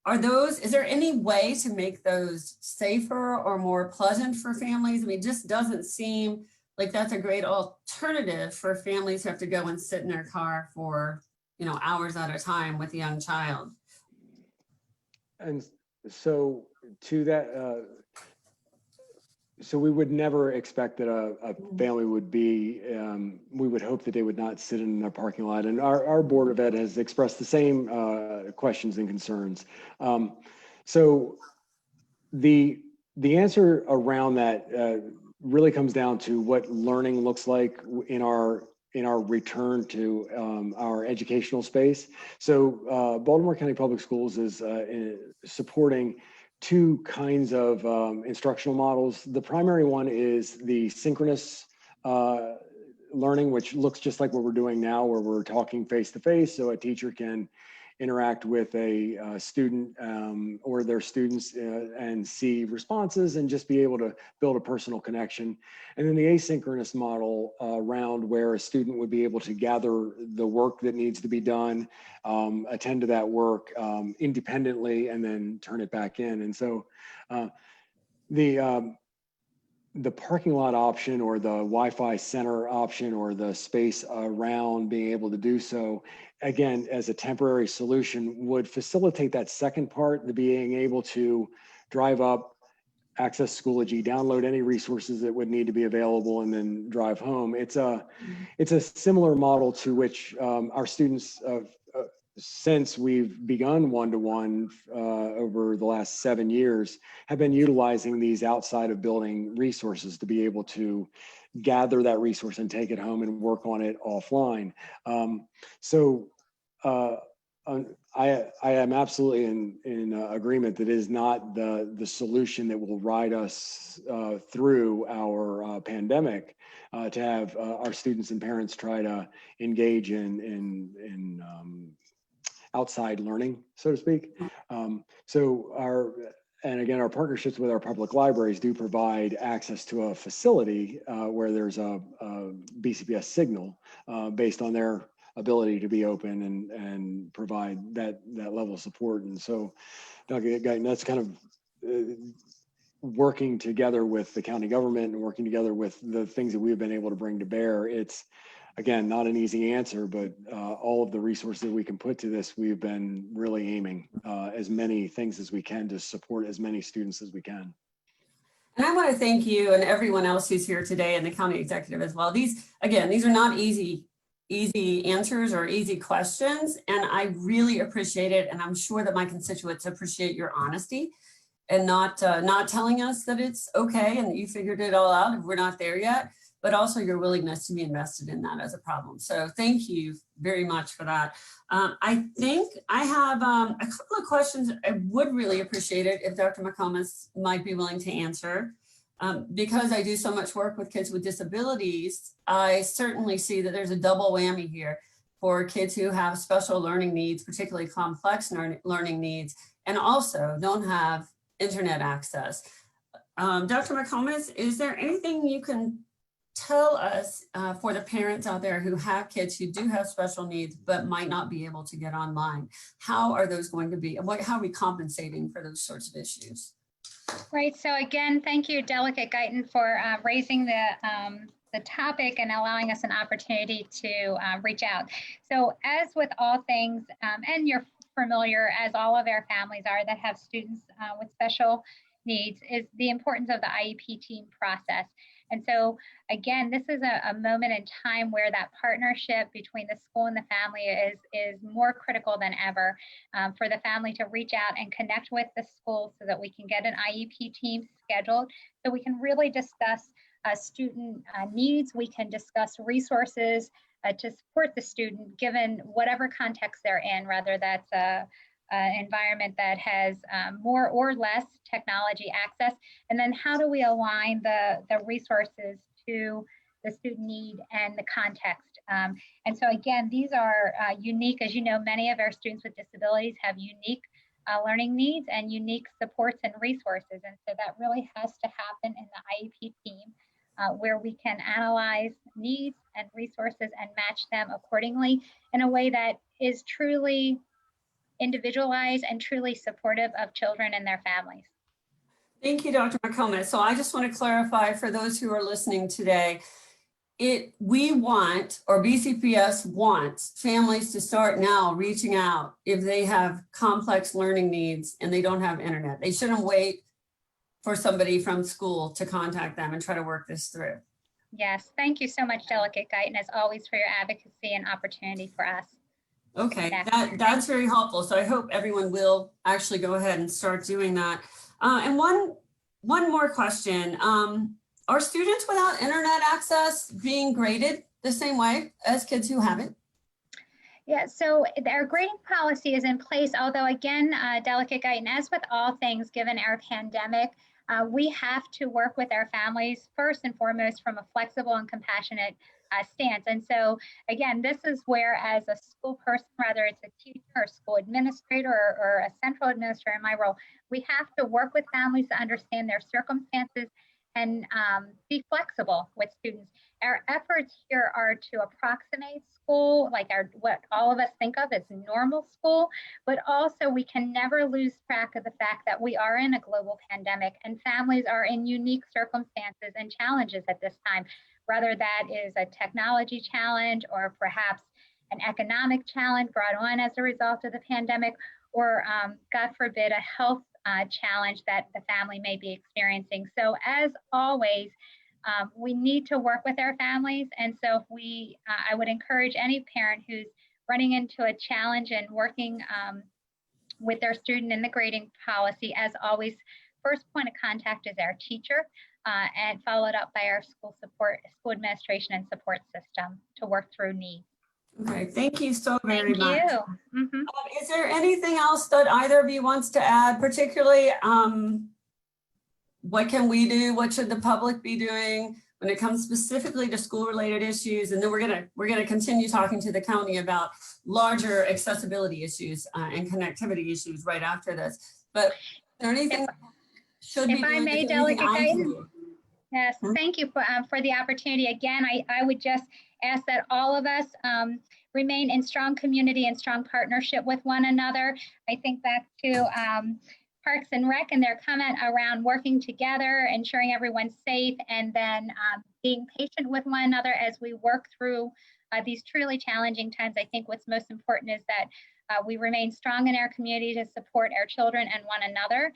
is there any way to make those safer or more pleasant for families? I mean, it just doesn't seem like that's a great alternative for families who have to go and sit in their car for, hours at a time with a young child. And so to that, so we would never expect that a family would be, we would hope that they would not sit in their parking lot. And our Board of Ed has expressed the same questions and concerns. So the answer around that really comes down to what learning looks like in our return to our educational space. So Baltimore County Public Schools is supporting two kinds of instructional models. The primary one is the synchronous learning, which looks just like what we're doing now, where we're talking face-to-face, so a teacher can interact with a student or their students and see responses and just be able to build a personal connection. And then the asynchronous model around where a student would be able to gather the work that needs to be done, attend to that work independently, and then turn it back in. And so the parking lot option or the Wi-Fi center option or the space around being able to do so again, as a temporary solution, would facilitate that second part, the being able to drive up, access Schoology, download any resources that would need to be available, and then drive home. It's a similar model to which our students, since we've begun one-to-one over the last 7 years, have been utilizing these outside of building resources to be able to gather that resource and take it home and work on it offline. I am absolutely in agreement that it is not the solution that will ride us through our pandemic, to have our students and parents try to engage in outside learning, so to speak. Our partnerships with our public libraries do provide access to a facility where there's a BCPS signal based on their ability to be open and provide that level of support. And so, that's kind of working together with the county government and working together with the things that we've been able to bring to bear. It's, again, not an easy answer, but all of the resources we can put to this, we've been really aiming as many things as we can to support as many students as we can. And I want to thank you and everyone else who's here today, and the county executive as well. These are not easy answers or easy questions, and I really appreciate it. And I'm sure that my constituents appreciate your honesty and not telling us that it's okay and that you figured it all out if we're not there yet, but also your willingness to be invested in that as a problem. So thank you very much for that. I think I have a couple of questions. I would really appreciate it if Dr. McComas might be willing to answer. Because I do so much work with kids with disabilities, I certainly see that there's a double whammy here for kids who have special learning needs, particularly complex learning needs, and also don't have internet access. Dr. McComas, is there anything you can tell us for the parents out there who have kids who do have special needs but might not be able to get online? How are those going to be? How are we compensating for those sorts of issues? Right. So again, thank you, Delegate Guyton, for raising the topic and allowing us an opportunity to reach out. So as with all things, and you're familiar, as all of our families are that have students with special needs, is the importance of the IEP team process. And so again, this is a moment in time where that partnership between the school and the family is more critical than ever, for the family to reach out and connect with the school so that we can get an IEP team scheduled, so we can really discuss student needs. We can discuss resources to support the student given whatever context they're in, whether that's an environment that has more or less technology access, and then how do we align the resources to the student need and the context. And so again, these are unique. As you know, many of our students with disabilities have unique learning needs and unique supports and resources. And so that really has to happen in the IEP team, where we can analyze needs and resources and match them accordingly in a way that is truly individualized and truly supportive of children and their families. Thank you, Dr. McComas. So I just want to clarify for those who are listening today, we want, or BCPS wants, families to start now reaching out if they have complex learning needs and they don't have internet. They shouldn't wait for somebody from school to contact them and try to work this through. Yes, thank you so much, Delegate Guyton, as always, for your advocacy and opportunity for us. Okay, that's very helpful. So I hope everyone will actually go ahead and start doing that. And one more question. Are students without internet access being graded the same way as kids who have it? Yeah, so our grading policy is in place, although again, Delegate Guyton, as with all things, given our pandemic, we have to work with our families first and foremost from a flexible and compassionate stance. And so again, this is where, as a school person, whether it's a teacher or school administrator or a central administrator in my role, we have to work with families to understand their circumstances and be flexible with students. Our efforts here are to approximate school, like what all of us think of as normal school, but also we can never lose track of the fact that we are in a global pandemic and families are in unique circumstances and challenges at this time, whether that is a technology challenge or perhaps an economic challenge brought on as a result of the pandemic, or God forbid, a health challenge that the family may be experiencing. So as always, we need to work with our families. And so if I would encourage any parent who's running into a challenge and working with their student in the grading policy, as always, first point of contact is our teacher, and followed up by our school administration and support system to work through needs. Okay, thank you so very much. Thank you. Is there anything else that either of you wants to add, particularly what can we do? What should the public be doing when it comes specifically to school-related issues? And then we're gonna continue talking to the county about larger accessibility issues and connectivity issues right after this. But is there anything should be If I doing? may, Is there anything Delegate I can Guyton? do? Yes, thank you for the opportunity. Again, I would just ask that all of us remain in strong community and strong partnership with one another. I think back to Parks and Rec and their comment around working together, ensuring everyone's safe, and then being patient with one another as we work through these truly challenging times. I think what's most important is that we remain strong in our community to support our children and one another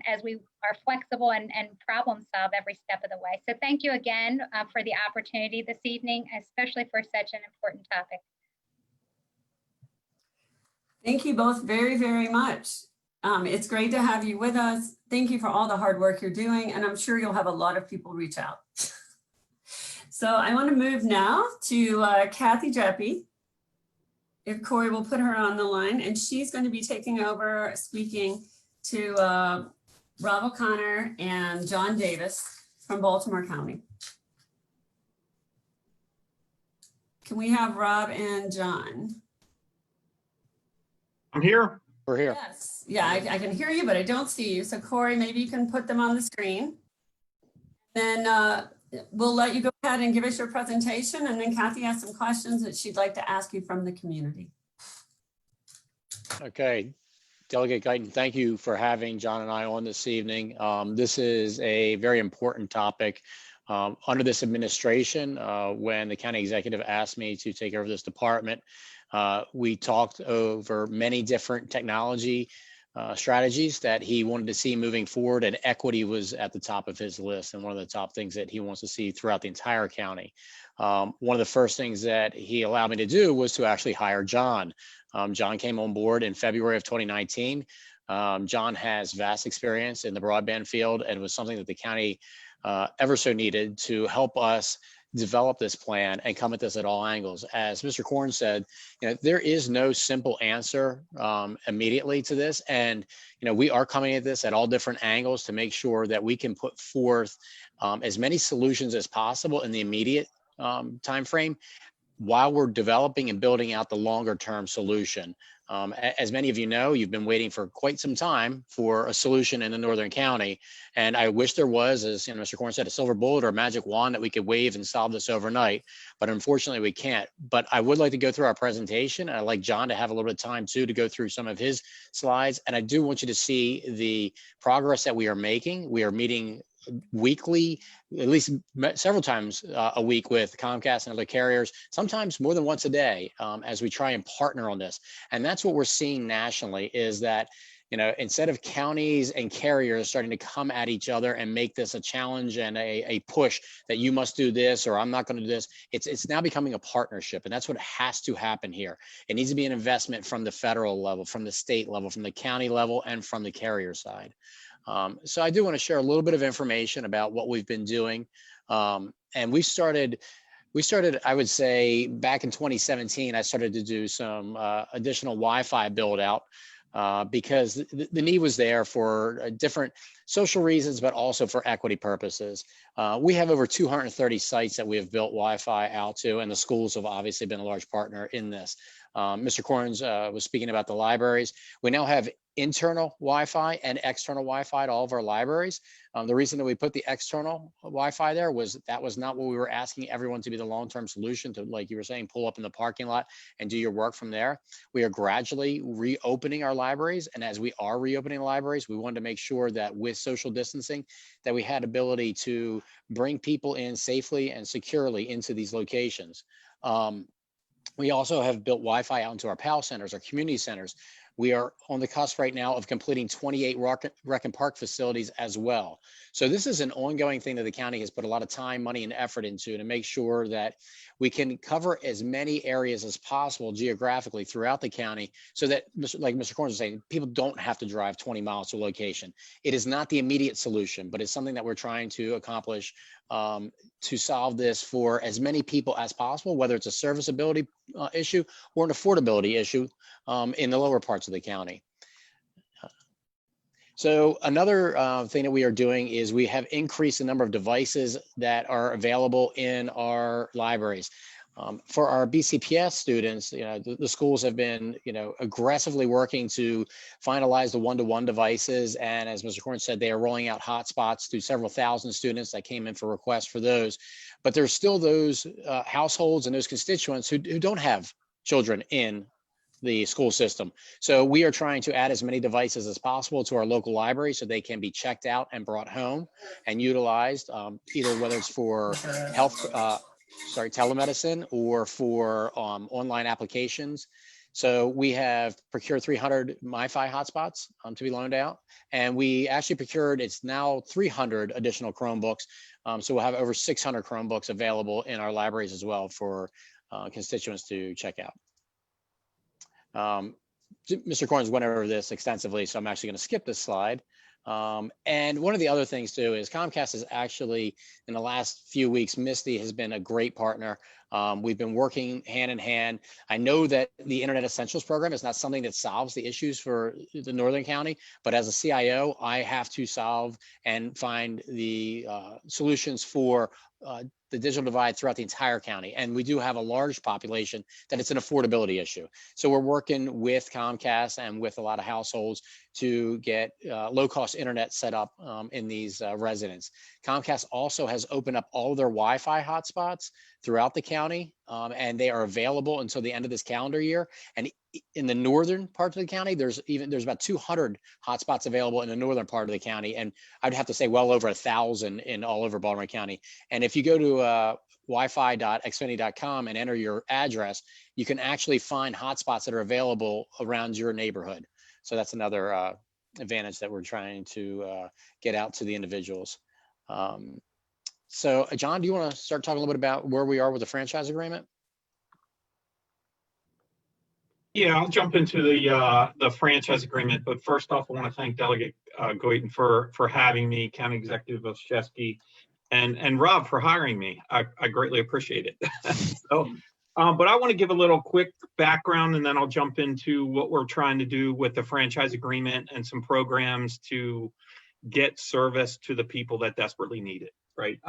as we are flexible and problem solve every step of the way. So thank you again for the opportunity this evening, especially for such an important topic. Thank you both very, very much. It's great to have you with us. Thank you for all the hard work you're doing, and I'm sure you'll have a lot of people reach out. So I want to move now to Kathi Geppi. If Corey will put her on the line, and she's going to be taking over speaking to Rob O'Connor and John Davis from Baltimore County. Can we have Rob and John? I'm here. We're here. Yes, yeah, I can hear you, but I don't see you. So Corey, maybe you can put them on the screen. Then we'll let you go ahead and give us your presentation, and then Kathi has some questions that she'd like to ask you from the community. Okay. Delegate Guyton, thank you for having John and I on this evening. This is a very important topic. Under this administration, when the county executive asked me to take over this department, we talked over many different technology strategies that he wanted to see moving forward, and equity was at the top of his list and one of the top things that he wants to see throughout the entire county. One of the first things that he allowed me to do was to actually hire John. John came on board in February of 2019. John has vast experience in the broadband field and was something that the county ever so needed to help us develop this plan and come at this at all angles. As Mr. Korn said, there is no simple answer immediately to this. And, we are coming at this at all different angles to make sure that we can put forth as many solutions as possible in the immediate time frame, while we're developing and building out the longer term solution. As many of you know, you've been waiting for quite some time for a solution in the Northern County. And I wish there was, as Mr. Korn said, a silver bullet or a magic wand that we could wave and solve this overnight. But unfortunately, we can't. But I would like to go through our presentation. I'd like John to have a little bit of time too to go through some of his slides. And I do want you to see the progress that we are making. We are meeting weekly, at least several times a week with Comcast and other carriers, sometimes more than once a day, as we try and partner on this. And that's what we're seeing nationally is that, instead of counties and carriers starting to come at each other and make this a challenge and a push that you must do this or I'm not going to do this, it's now becoming a partnership. And that's what has to happen here. It needs to be an investment from the federal level, from the state level, from the county level, and from the carrier side. So I do want to share a little bit of information about what we've been doing. And we started, I would say back in 2017, I started to do some additional Wi-Fi build out because the need was there for different social reasons, but also for equity purposes. We have over 230 sites that we have built Wi-Fi out to, and the schools have obviously been a large partner in this. Mr. Corns was speaking about the libraries. We now have internal Wi-Fi and external Wi-Fi at all of our libraries. The reason that we put the external Wi-Fi there was that was not what we were asking everyone to be the long-term solution to, like you were saying, pull up in the parking lot and do your work from there. We are gradually reopening our libraries. And as we are reopening the libraries, we wanted to make sure that with social distancing, that we had ability to bring people in safely and securely into these locations. We also have built Wi-Fi out into our PAL centers, our community centers. We are on the cusp right now of completing 28 rec and park facilities as well. So this is an ongoing thing that the county has put a lot of time, money, and effort into to make sure that we can cover as many areas as possible geographically throughout the county so that, like Mr. Corns was saying, people don't have to drive 20 miles to a location. It is not the immediate solution, but it's something that we're trying to accomplish to solve this for as many people as possible, whether it's a serviceability issue or an affordability issue in the lower parts of the county. So another thing that we are doing is we have increased the number of devices that are available in our libraries. For our BCPS students, the schools have been, aggressively working to finalize the one-to-one devices. And as Mr. Corn said, they are rolling out hotspots to several thousand students that came in for requests for those. But there's still those households and those constituents who don't have children in the school system. So we are trying to add as many devices as possible to our local library so they can be checked out and brought home and utilized, either whether it's for health, telemedicine or for online applications. So we have procured 300 MiFi hotspots to be loaned out. And we actually procured, it's now 300 additional Chromebooks. So we'll have over 600 Chromebooks available in our libraries as well for constituents to check out. Mr. Corns went over this extensively, so I'm actually going to skip this slide. And one of the other things too is Comcast is actually, in the last few weeks, Misty has been a great partner. We've been working hand in hand. I know that the Internet Essentials program is not something that solves the issues for the Northern County, but as a CIO, I have to solve and find the solutions for the digital divide throughout the entire county. And we do have a large population that it's an affordability issue. So we're working with Comcast and with a lot of households to get low-cost internet set up in these residents. Comcast also has opened up all of their Wi-Fi hotspots throughout the county, and they are available until the end of this calendar year. And in the northern part of the county, there's about 200 hotspots available in the northern part of the county, and I'd have to say well over 1,000 in all over Baltimore County. And if you go to wi-fi.xfinity.com and enter your address, you can actually find hotspots that are available around your neighborhood. So that's another advantage that we're trying to get out to the individuals. So John, do you want to start talking a little bit about where we are with the franchise agreement? Yeah, I'll jump into the franchise agreement, but first off, I want to thank Delegate Goyton for having me, County Executive Olszewski, and Rob for hiring me. I greatly appreciate it. So, but I want to give a little quick background, and then I'll jump into what we're trying to do with the franchise agreement and some programs to get service to the people that desperately need it, right?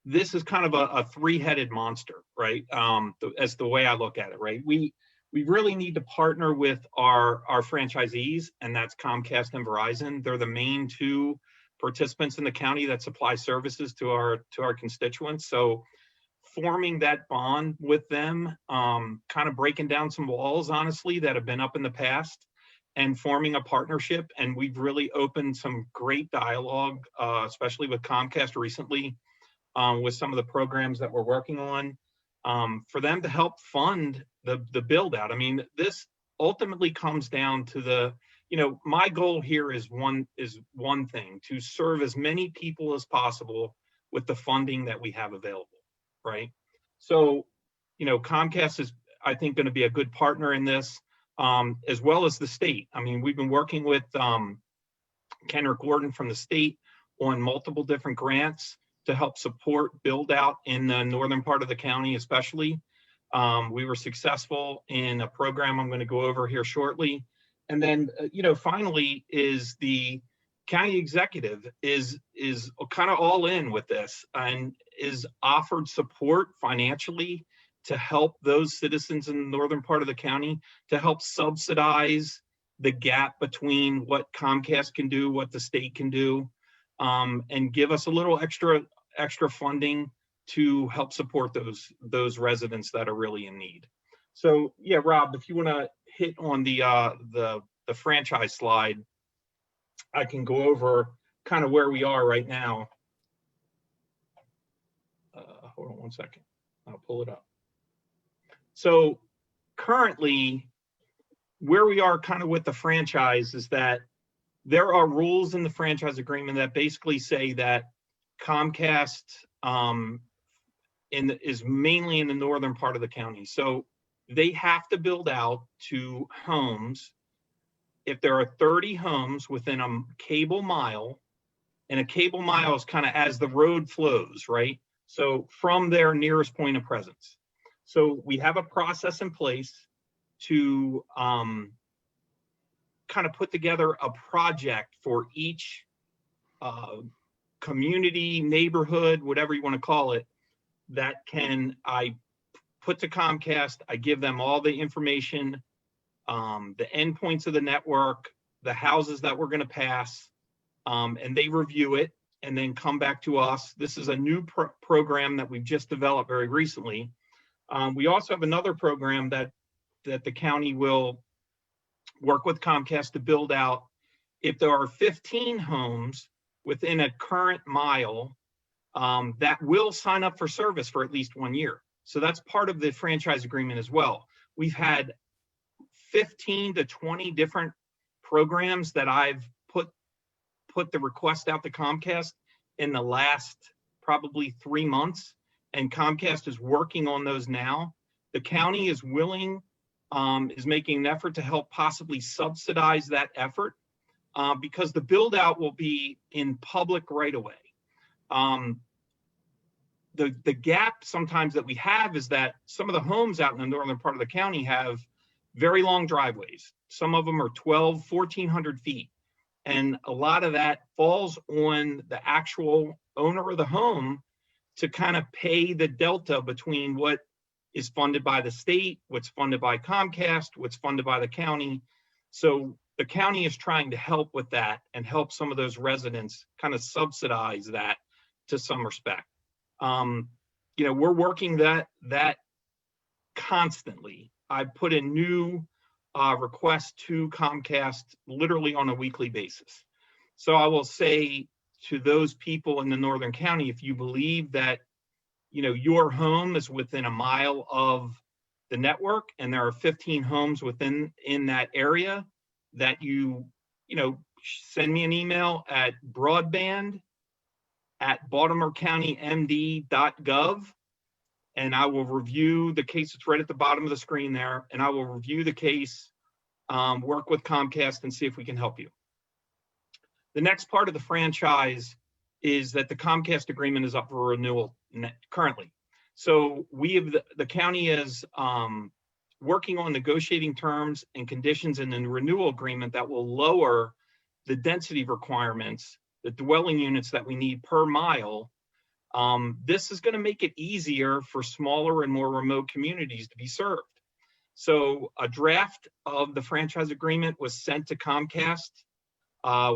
This is kind of a three-headed monster, right? As the way I look at it, right? We really need to partner with our franchisees, and that's Comcast and Verizon. They're the main two participants in the county that supply services to our constituents. So forming that bond with them, kind of breaking down some walls, honestly, that have been up in the past, and forming a partnership. And we've really opened some great dialogue, especially with Comcast recently, with some of the programs that we're working on, for them to help fund the build out. I mean, this ultimately comes down to my goal here is one thing: to serve as many people as possible with the funding that we have available, right? So, Comcast is, I think, going to be a good partner in this, as well as the state. I mean, we've been working with Kenrick Gordon from the state on multiple different grants to help support build out in the northern part of the county, especially. We were successful in a program I'm going to go over here shortly. And then, finally, is the county executive is kind of all in with this and is offered support financially to help those citizens in the northern part of the county, to help subsidize the gap between what Comcast can do, what the state can do, and give us a little extra funding to help support those residents that are really in need. So yeah, Rob, if you want to hit on the franchise slide, I can go over kind of where we are right now. Hold on one second, I'll pull it up. So currently, where we are kind of with the franchise is that there are rules in the franchise agreement that basically say that Comcast is mainly in the northern part of the county. So they have to build out to homes. If there are 30 homes within a cable mile, and a cable mile is kind of as the road flows, right? So from their nearest point of presence. So we have a process in place to kind of put together a project for each community, neighborhood, whatever you want to call it, that I put to Comcast. I give them all the information, the endpoints of the network, the houses that we're going to pass, and they review it and then come back to us. This is a new program that we've just developed very recently. We also have another program that the county will work with Comcast to build out. If there are 15 homes within a current mile that will sign up for service for at least 1 year. So that's part of the franchise agreement as well. We've had 15 to 20 different programs that I've put the request out to Comcast in the last probably 3 months, and Comcast is working on those now. The county is willing, is making an effort to help possibly subsidize that effort because the build out will be in public right away. The gap sometimes that we have is that some of the homes out in the northern part of the county have very long driveways. Some of them are 1,400 feet. And a lot of that falls on the actual owner of the home to kind of pay the delta between what is funded by the state, what's funded by Comcast, what's funded by the county. So the county is trying to help with that and help some of those residents kind of subsidize that to some respect. We're working that constantly. I put in new requests to Comcast literally on a weekly basis. So I will say to those people in the northern county, if you believe that your home is within a mile of the network and there are 15 homes in that area, that you send me an email at broadband@baltimorecounty.md.gov, and I will review the case. It's right at the bottom of the screen there, and I will review the case, work with Comcast, and see if we can help you. The next part of the franchise is that the Comcast agreement is up for renewal currently. So the county is working on negotiating terms and conditions in the renewal agreement that will lower the density requirements, the dwelling units that we need per mile. This is going to make it easier for smaller and more remote communities to be served. So a draft of the franchise agreement was sent to Comcast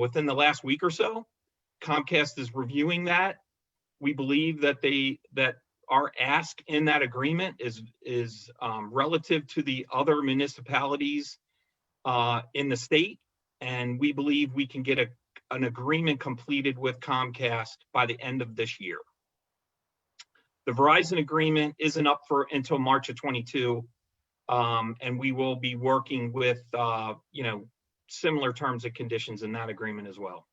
within the last week or so. Comcast is reviewing that. We believe that our ask in that agreement is relative to the other municipalities in the state, and we believe we can get an agreement completed with Comcast by the end of this year. The Verizon agreement isn't up until March of 22, and we will be working with similar terms and conditions in that agreement as well.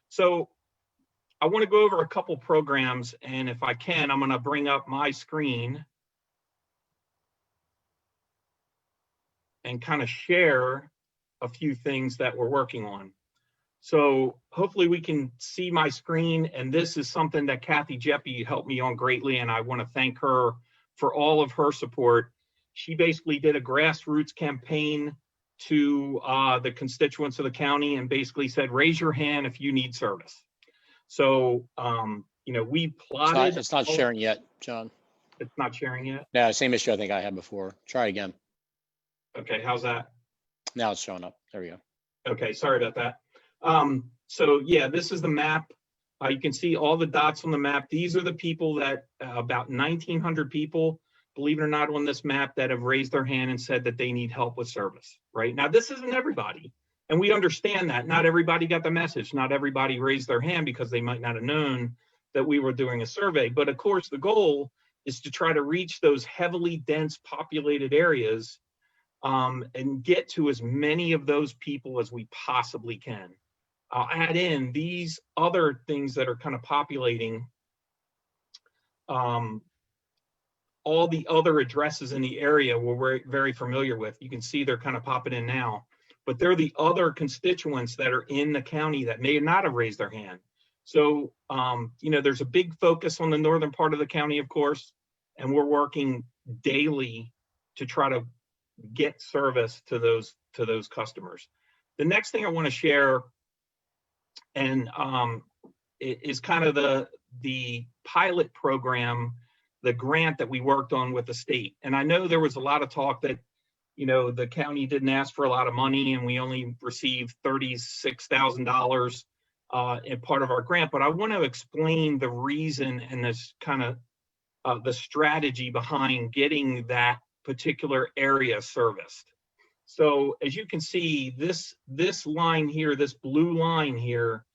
So I want to go over a couple programs, and if I can, I'm going to bring up my screen and kind of share a few things that we're working on. So hopefully we can see my screen, and this is something that Kathi Geppi helped me on greatly, and I want to thank her for all of her support. She basically did a grassroots campaign to the constituents of the county and basically said, raise your hand if you need service. So, we plotted. It's not sharing yet, John. It's not sharing yet? Yeah, same issue I think I had before. Try again. Okay, how's that? Now it's showing up. There we go. Okay, sorry about that. So yeah, this is the map. You can see all the dots on the map. These are the people that about 1,900 people, believe it or not, on this map that have raised their hand and said that they need help with service, right? Now, this isn't everybody. And we understand that not everybody got the message. Not everybody raised their hand because they might not have known that we were doing a survey. But of course, the goal is to try to reach those heavily dense populated areas and get to as many of those people as we possibly can. I'll add in these other things that are kind of populating all the other addresses in the area we're very familiar with. You can see they're kind of popping in now, but they're the other constituents that are in the county that may not have raised their hand. So, you know, there's a big focus on the northern part of the county, of course, and we're working daily to try to get service to those customers. The next thing I want to share and is kind of the pilot program, the grant that we worked on with the state. And I know there was a lot of talk that, you know, the county didn't ask for a lot of money and we only received $36,000 in part of our grant, but I want to explain the reason and this kind of the strategy behind getting that particular area serviced. So as you can see, this line here, this blue line here,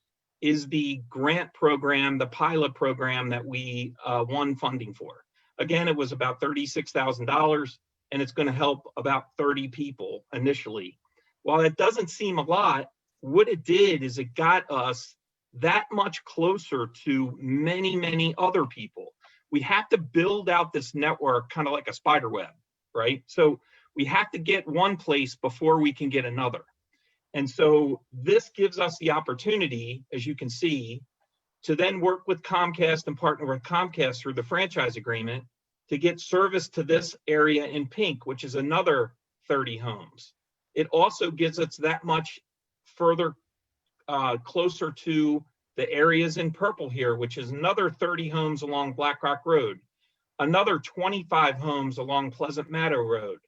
is the grant program, the pilot program that we won funding for. Again, it was about $36,000, and it's going to help about 30 people initially. While it doesn't seem a lot, what it did is it got us that much closer to many, many other people. We have to build out this network kind of like a spider web, right? So we have to get one place before we can get another. And so this gives us the opportunity, as you can see, to then work with Comcast and partner with Comcast through the franchise agreement to get service to this area in pink, which is another 30 homes. It also gives us that much further closer to the areas in purple here, which is another 30 homes along Black Rock Road, another 25 homes along Pleasant Meadow Road.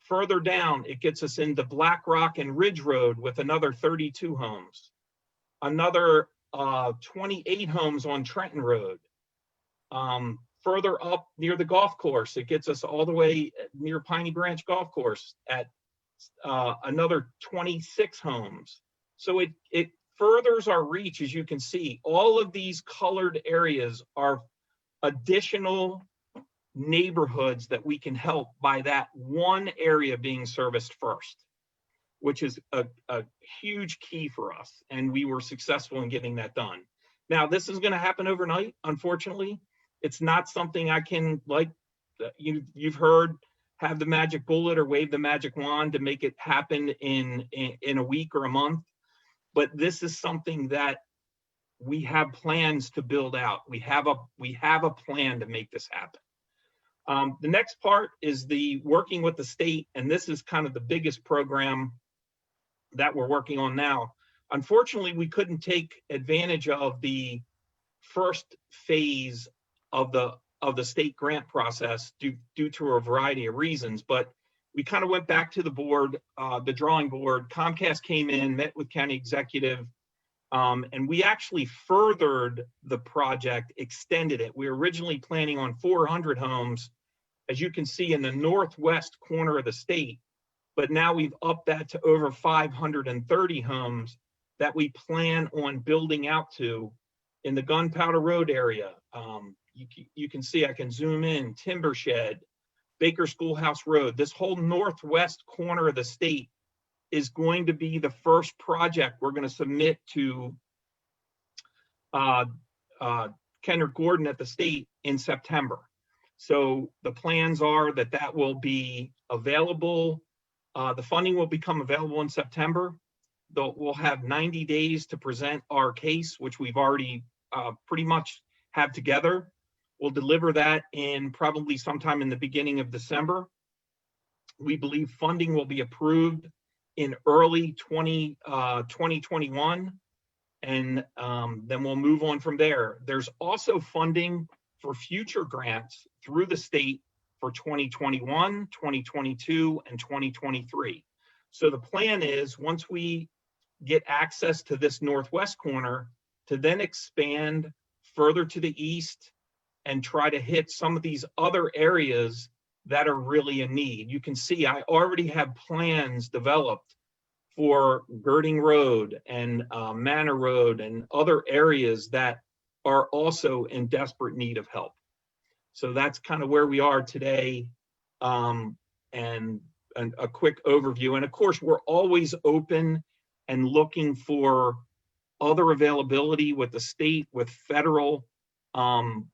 Further down, it gets us into Black Rock and Ridge Road with another 32 homes, another 28 homes on Trenton Road. Further up near the golf course, it gets us all the way near Piney Branch Golf Course at another 26 homes. So it furthers our reach, as you can see. All of these colored areas are additional neighborhoods that we can help by that one area being serviced first, which is a huge key for us. And we were successful in getting that done. Now, this is going to happen overnight, unfortunately. It's not something I can, like you've heard, have the magic bullet or wave the magic wand to make it happen in a week or a month. But this is something that we have plans to build out. We have a plan to make this happen. The next part is the working with the state, and this is kind of the biggest program that we're working on now. Unfortunately, we couldn't take advantage of the first phase of the state grant process due to a variety of reasons, but we kind of went back to the board, the drawing board. Comcast came in, met with county executive, and we actually furthered the project, extended it. We were originally planning on 400 homes, as you can see in the northwest corner of the state, but now we've upped that to over 530 homes that we plan on building out to in the Gunpowder Road area. You can see, I can zoom in, Timber Shed, Baker Schoolhouse Road. This whole northwest corner of the state is going to be the first project we're going to submit to Kendrick Gordon at the state in September. So the plans are that will be available. The funding will become available in September. We'll have 90 days to present our case, which we've already pretty much have together. We'll deliver that in probably sometime in the beginning of December. We believe funding will be approved in early 2021, and then we'll move on from there. There's also funding for future grants through the state for 2021, 2022, and 2023. So the plan is, once we get access to this northwest corner, to then expand further to the east and try to hit some of these other areas that are really in need. You can see I already have plans developed for Girding Road and Manor Road and other areas that are also in desperate need of help. So that's kind of where we are today, and a quick overview. And of course, we're always open and looking for other availability with the state, with federal,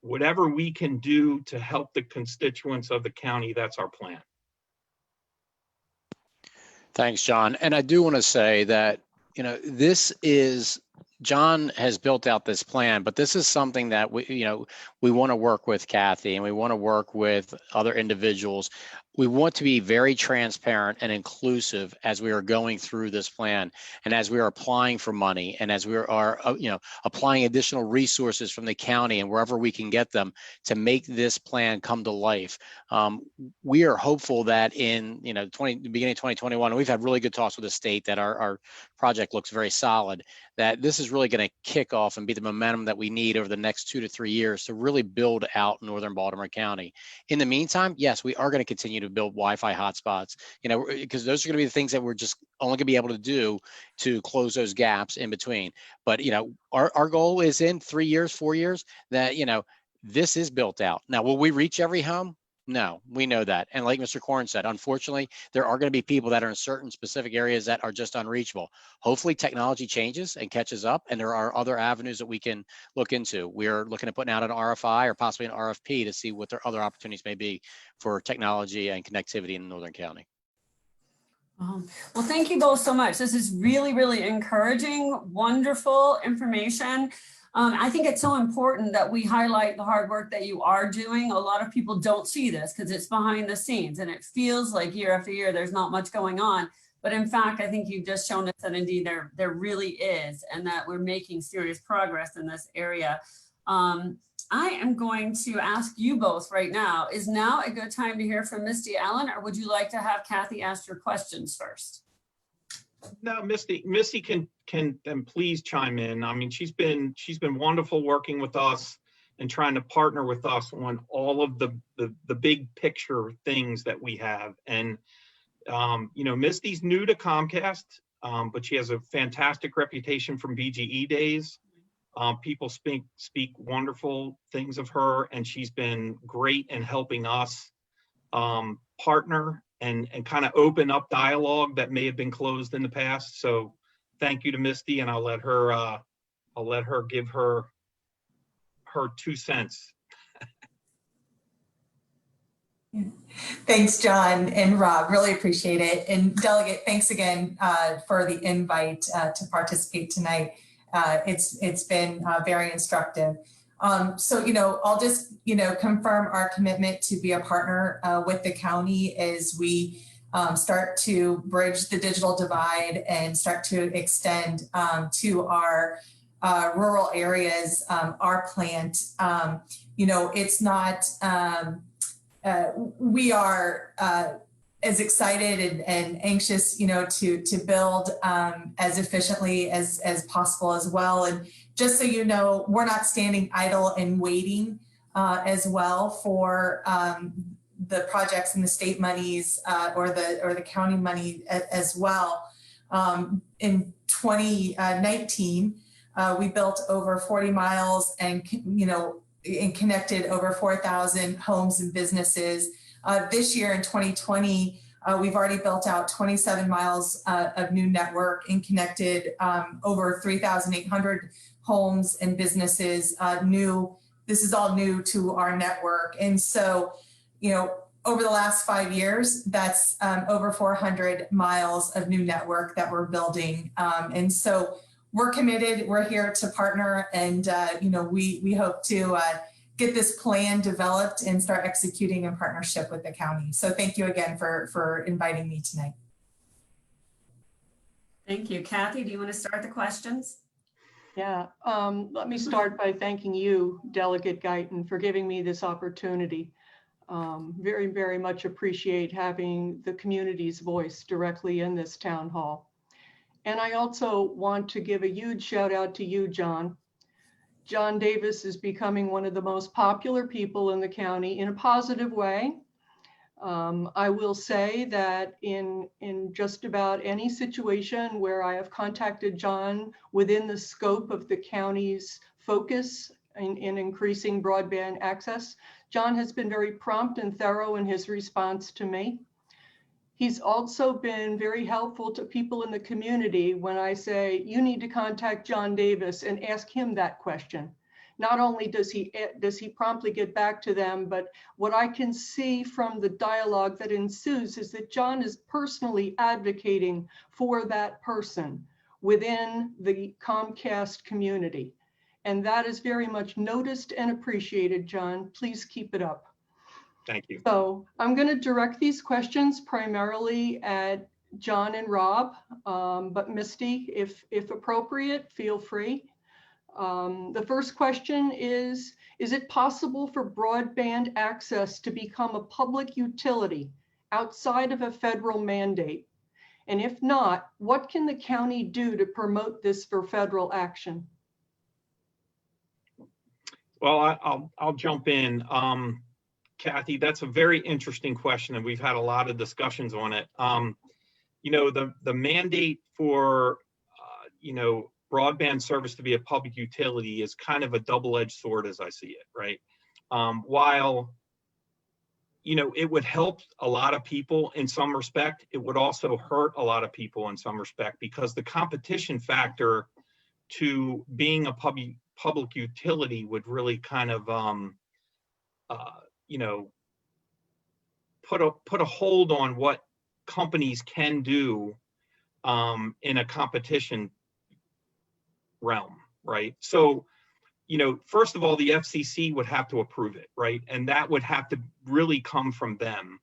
whatever we can do to help the constituents of the county. That's our plan. Thanks, John. And I do want to say that, John has built out this plan, but this is something that we want to work with Kathi, and we want to work with other individuals. We want to be very transparent and inclusive as we are going through this plan, and as we are applying for money, and as we are applying additional resources from the county and wherever we can get them to make this plan come to life. We are hopeful that in the beginning of 2021, we've had really good talks with the state that our project looks very solid, that this is really going to kick off and be the momentum that we need over the next 2 to 3 years to really build out northern Baltimore County. In the meantime, yes, we are going to continue to build Wi-Fi hotspots, because those are going to be the things that we're just only going to be able to do to close those gaps in between. But, our goal is in 3 years, 4 years that, this is built out. Now, will we reach every home? No, we know that. And like Mr. Corn said, unfortunately, there are going to be people that are in certain specific areas that are just unreachable. Hopefully technology changes and catches up, and there are other avenues that we can look into. We're looking at putting out an RFI or possibly an RFP to see what their other opportunities may be for technology and connectivity in Northern County. Well, thank you both so much. This is really, really encouraging, wonderful information. I think it's so important that we highlight the hard work that you are doing. A lot of people don't see this because it's behind the scenes, and it feels like year after year there's not much going on. But in fact, I think you've just shown us that indeed there really is, and that we're making serious progress in this area. I am going to ask you both right now, is now a good time to hear from Misty Allen, or would you like to have Kathi ask your questions first? No, Misty can please chime in. I mean, she's been wonderful working with us and trying to partner with us on all of the big picture things that we have. And Misty's new to Comcast, but she has a fantastic reputation from BGE days. People speak wonderful things of her, and she's been great in helping us partner and kind of open up dialogue that may have been closed in the past. So thank you to Misty, and I'll let her give her 2 cents. Thanks, John and Rob, really appreciate it. And Delegate, thanks again for the invite to participate tonight. It's been very instructive. So, I'll just, confirm our commitment to be a partner with the county as we start to bridge the digital divide and start to extend to our rural areas, our plant. It's not, we are as excited and anxious, to build as efficiently as possible as well. And just so you know, we're not standing idle and waiting as well for the projects and the state monies or the county money as well. In 2019, we built over 40 miles and connected over 4,000 homes and businesses. This year in 2020, we've already built out 27 miles of new network and connected over 3,800 homes and businesses this is all new to our network. And so, over the last 5 years, that's over 400 miles of new network that we're building. And so we're committed, we're here to partner, and we hope to get this plan developed and start executing in partnership with the county. So thank you again for inviting me tonight. Thank you. Kathi, do you want to start the questions? Yeah, let me start by thanking you, Delegate Guyton, for giving me this opportunity. Very, very much appreciate having the community's voice directly in this town hall. And I also want to give a huge shout out to you, John. John Davis is becoming one of the most popular people in the county in a positive way. I will say that in just about any situation where I have contacted John within the scope of the county's focus in increasing broadband access, John has been very prompt and thorough in his response to me. He's also been very helpful to people in the community when I say, you need to contact John Davis and ask him that question. Not only does he promptly get back to them, but what I can see from the dialogue that ensues is that John is personally advocating for that person within the Comcast community. And that is very much noticed and appreciated, John. Please keep it up. Thank you. So I'm going to direct these questions primarily at John and Rob, but Misty, if appropriate, feel free. The first question is it possible for broadband access to become a public utility outside of a federal mandate? And if not, what can the county do to promote this for federal action? Well, I'll jump in. Kathi, that's a very interesting question, and we've had a lot of discussions on it. You know, the mandate for, you know, broadband service to be a public utility is kind of a double-edged sword as I see it, right? While, you know, it would help a lot of people in some respect, it would also hurt a lot of people in some respect, because the competition factor to being a public utility would really kind of, you know, put a hold on what companies can do in a competition realm, right? So, you know, first of all, the FCC would have to approve it, right? And that would have to really come from them.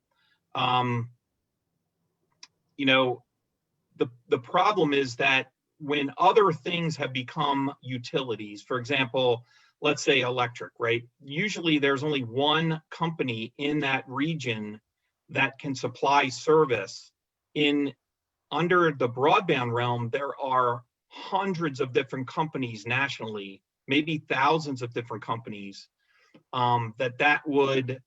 You know, the problem is that when other things have become utilities, for example, let's say electric, right? Usually there's only one company in that region that can supply service. Under the broadband realm, there are hundreds of different companies nationally, maybe thousands of different companies, that would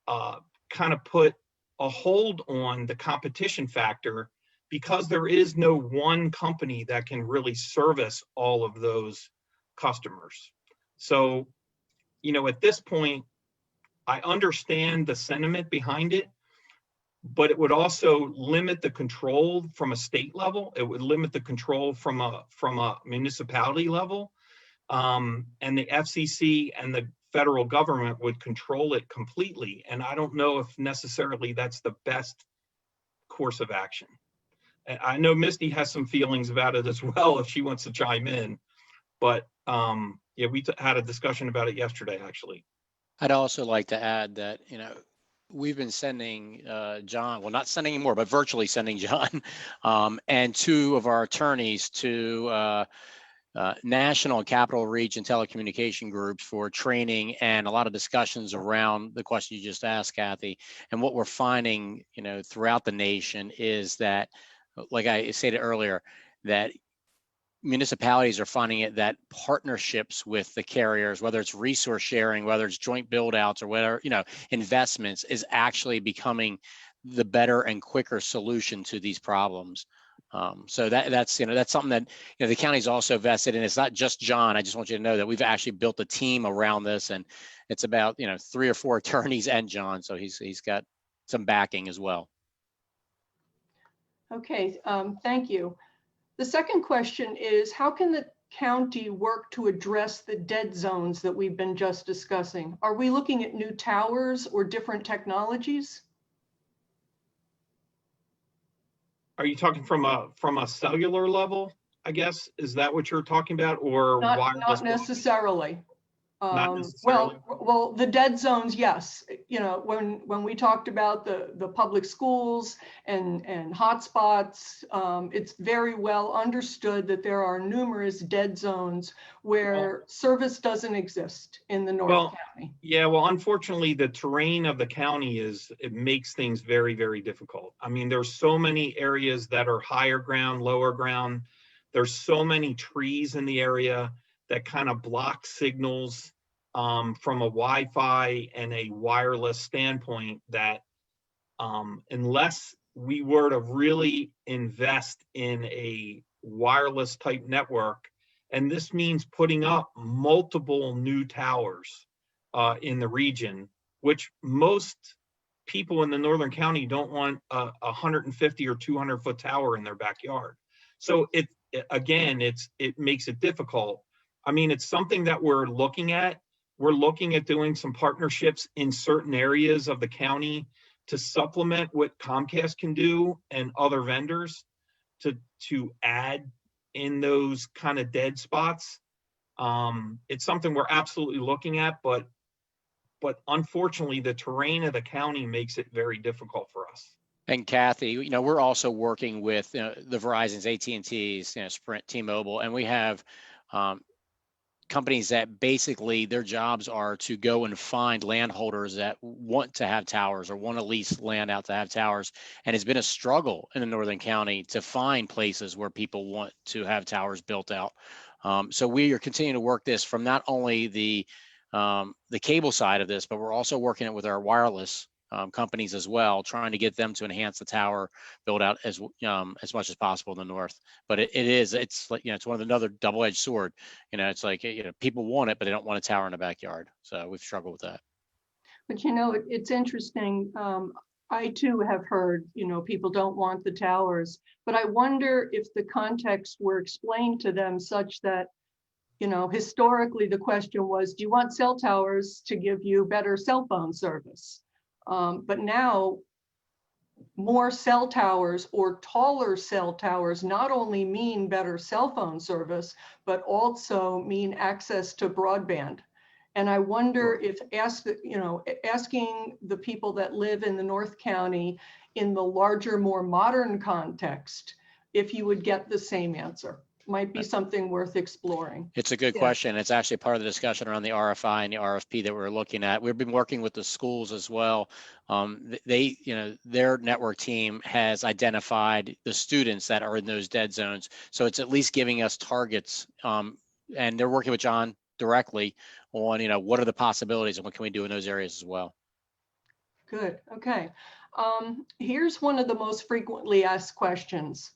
kind of put a hold on the competition factor, because there is no one company that can really service all of those customers. So, you know, at this point, I understand the sentiment behind it, but it would also limit the control from a state level. It would limit the control from a municipality level. And the FCC and the federal government would control it completely. And I don't know if necessarily that's the best course of action. And I know Misty has some feelings about it as well, if she wants to chime in. But yeah, we had a discussion about it yesterday, actually. I'd also like to add that, you know, we've been sending John, well, not sending anymore, but virtually sending John and two of our attorneys to national and capital region telecommunication groups for training and a lot of discussions around the question you just asked, Kathi. And what we're finding, you know, throughout the nation is that, like I stated earlier, that municipalities are finding it that partnerships with the carriers, whether it's resource sharing, whether it's joint build outs or whatever, you know, investments, is actually becoming the better and quicker solution to these problems. So that's, you know, that's something that, you know, the county's also vested in. It's not just John. I just want you to know that we've actually built a team around this, and it's about, you know, 3 or 4 attorneys and John. So he's got some backing as well. Okay, thank you. The second question is, how can the county work to address the dead zones that we've been just discussing? Are we looking at new towers or different technologies? Are you talking from a cellular level, I guess? Is that what you're talking about, or wireless? Not necessarily. Not necessarily. Well, the dead zones, yes. You know, when we talked about the public schools and hotspots, it's very well understood that there are numerous dead zones where service doesn't exist in the North County. Yeah, well, unfortunately, the terrain of the county it makes things very, very difficult. I mean, there's so many areas that are higher ground, lower ground. There's so many trees in the area that kind of block signals from a Wi-Fi and a wireless standpoint, that unless we were to really invest in a wireless type network, and this means putting up multiple new towers in the region, which most people in the Northern County don't want a 150 or 200 foot tower in their backyard. So it makes it difficult. I mean, it's something that we're looking at. We're looking at doing some partnerships in certain areas of the county to supplement what Comcast can do and other vendors to add in those kind of dead spots. It's something we're absolutely looking at, but unfortunately the terrain of the county makes it very difficult for us. And Kathi, we're also working with the Verizons, AT&Ts, Sprint, T-Mobile, and we have companies that basically their jobs are to go and find landholders that want to have towers or want to lease land out to have towers. And it's been a struggle in the Northern County to find places where people want to have towers built out. So we are continuing to work this from not only the cable side of this, but we're also working it with our wireless companies as well, trying to get them to enhance the tower build out as much as possible in the north. But it's like, it's another double-edged sword. It's like, people want it, but they don't want a tower in the backyard. So we've struggled with that. But it's interesting. I too have heard, people don't want the towers, but I wonder if the context were explained to them such that, historically the question was, do you want cell towers to give you better cell phone service? But now more cell towers or taller cell towers not only mean better cell phone service, but also mean access to broadband. And I wonder if asking the people that live in the North County in the larger, more modern context, if you would get the same answer. Might be something worth exploring. It's a good question. It's actually part of the discussion around the RFI and the RFP that we're looking at. We've been working with the schools as well. Their network team has identified the students that are in those dead zones. So it's at least giving us targets. And they're working with John directly on, what are the possibilities and what can we do in those areas as well. Good. Okay. Here's one of the most frequently asked questions.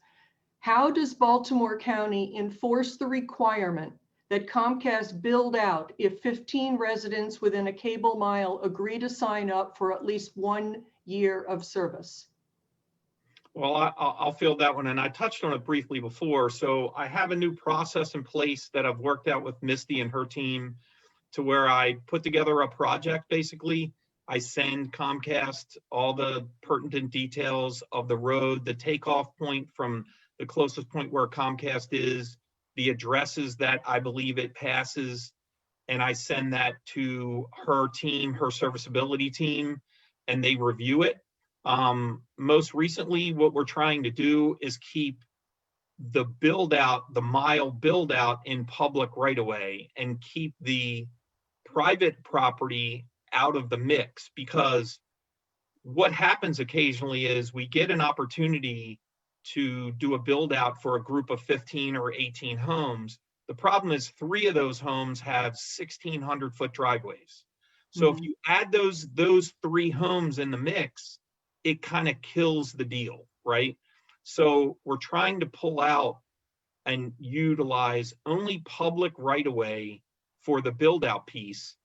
How does Baltimore County enforce the requirement that Comcast build out if 15 residents within a cable mile agree to sign up for at least 1 year of service? Well, I'll field that one, and I touched on it briefly before. So I have a new process in place that I've worked out with Misty and her team to where I put together a project. Basically, I send Comcast all the pertinent details of the road, the takeoff point from the closest point where Comcast is, the addresses that I believe it passes, and I send that to her team, her serviceability team, and they review it. Most recently, what we're trying to do is keep the mile build out in public right away and keep the private property out of the mix, because what happens occasionally is we get an opportunity to do a build out for a group of 15 or 18 homes. The problem is 3 of those homes have 1,600 foot driveways. So if you add those 3 homes in the mix, it kind of kills the deal, right? So we're trying to pull out and utilize only public right of way for the build out piece.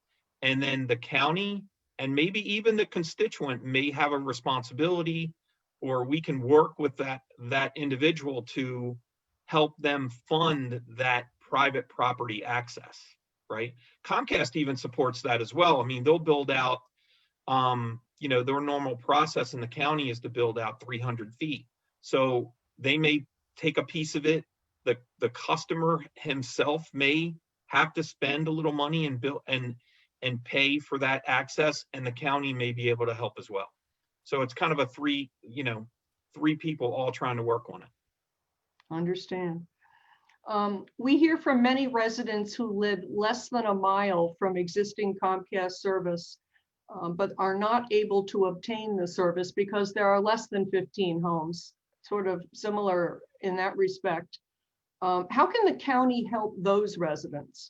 And then the county and maybe even the constituent may have a responsibility, or we can work with that individual to help them fund that private property access, right? Comcast even supports that as well. I mean, they'll build out, their normal process in the county is to build out 300 feet. So they may take a piece of it. The customer himself may have to spend a little money and build and pay for that access, and the county may be able to help as well. So it's kind of a 3 people all trying to work on it. Understand. We hear from many residents who live less than a mile from existing Comcast service, but are not able to obtain the service because there are less than 15 homes, sort of similar in that respect. How can the county help those residents?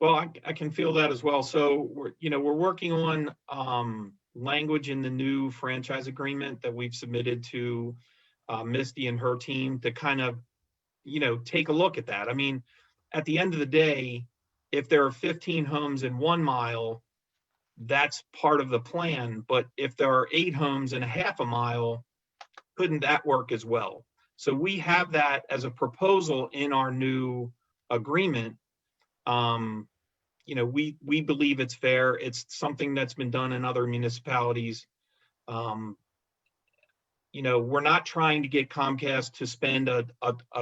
Well, I can feel that as well. So we're working on language in the new franchise agreement that we've submitted to Misty and her team to kind of, take a look at that. I mean, at the end of the day, if there are 15 homes in 1 mile, that's part of the plan. But if there are 8 homes in a half a mile, couldn't that work as well? So we have that as a proposal in our new agreement. You know, we believe it's fair. It's something that's been done in other municipalities. You know, we're not trying to get Comcast to spend a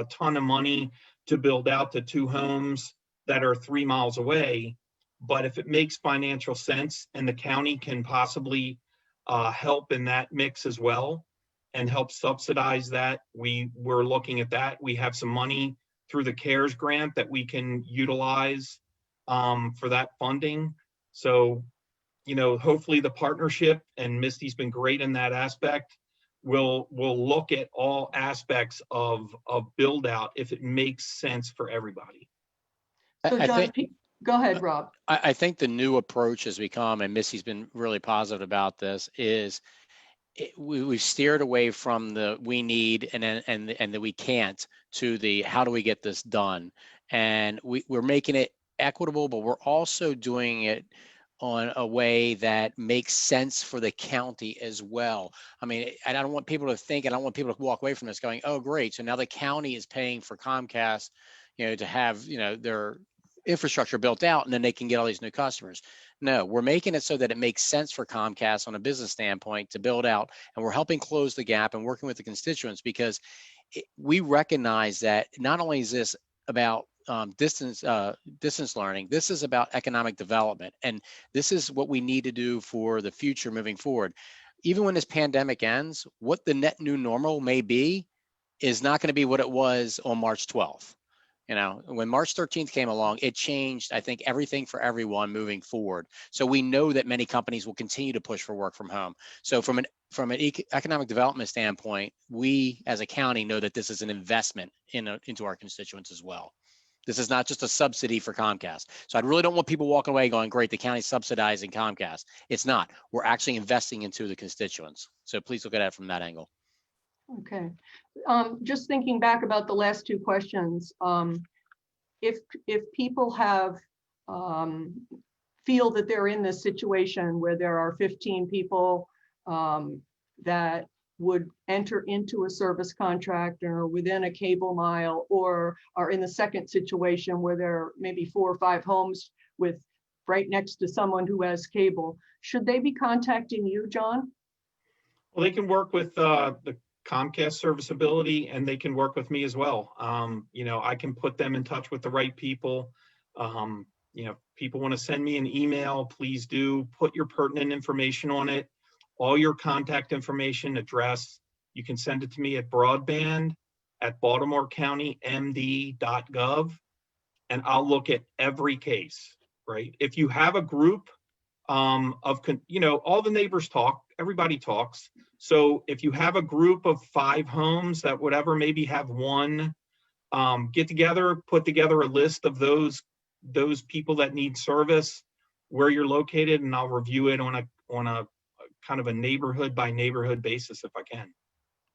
ton of money to build out the 2 homes that are 3 miles away. But if it makes financial sense and the county can possibly help in that mix as well and help subsidize that, we're looking at that. We have some money through the CARES grant that we can utilize for that funding. So, you know, hopefully the partnership, and Misty's been great in that aspect, we'll look at all aspects of build out if it makes sense for everybody. So John, go ahead, Rob. I think the new approach has become, and Misty's been really positive about this, is we've steered away from the we need and the we can't to the how do we get this done. And we're making it equitable, but we're also doing it on a way that makes sense for the county as well. I mean, I don't want people to think, and I don't want people to walk away from this going, oh, great. So now the county is paying for Comcast, you know, to have, you know, their infrastructure built out, and then they can get all these new customers. No, we're making it so that it makes sense for Comcast on a business standpoint to build out, and we're helping close the gap and working with the constituents, because we recognize that not only is this about distance learning, this is about economic development, and this is what we need to do for the future moving forward. Even when this pandemic ends, what the net new normal may be is not going to be what it was on March 12th. You know, when March 13th came along, it changed, I think, everything for everyone moving forward. So we know that many companies will continue to push for work from home. So from an economic development standpoint, we as a county know that this is an investment into our constituents as well. This is not just a subsidy for Comcast. So I really don't want people walking away going, great, the county's subsidizing Comcast. It's not. We're actually investing into the constituents. So please look at it from that angle. Okay. Just thinking back about the last 2 questions, if people have feel that they're in this situation where there are 15 people that would enter into a service contract or within a cable mile, or are in the second situation where there are maybe 4 or 5 homes with right next to someone who has cable, should they be contacting you, John? Well, they can work with the Comcast serviceability, and they can work with me as well. You know, I can put them in touch with the right people. You know, people want to send me an email, please do. Put your pertinent information on it. All your contact information, address, you can send it to me at Broadband at baltimorecountymd.gov, and I'll look at every case, right? If you have a group you know, all the neighbors talk, everybody talks. So if you have a group of 5 homes that whatever maybe have one, get together, put together a list of those people that need service, where you're located, and I'll review it on a kind of a neighborhood by neighborhood basis if I can.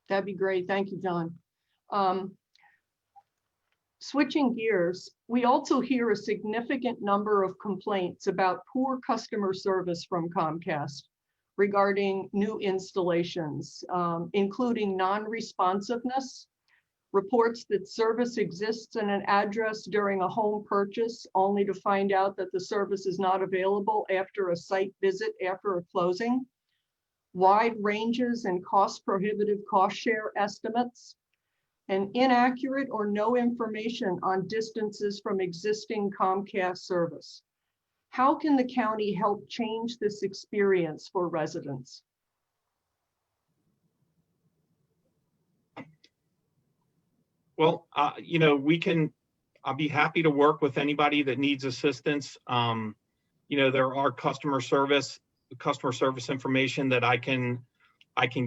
That'd be great. Thank you, John. Switching gears, we also hear a significant number of complaints about poor customer service from Comcast regarding new installations, including non-responsiveness, reports that service exists in an address during a home purchase only to find out that the service is not available after a site visit after a closing, wide ranges in cost-prohibitive cost share estimates, and inaccurate or no information on distances from existing Comcast service. How can the county help change this experience for residents? Well, you know, I'll be happy to work with anybody that needs assistance. You know, there are customer service information that I can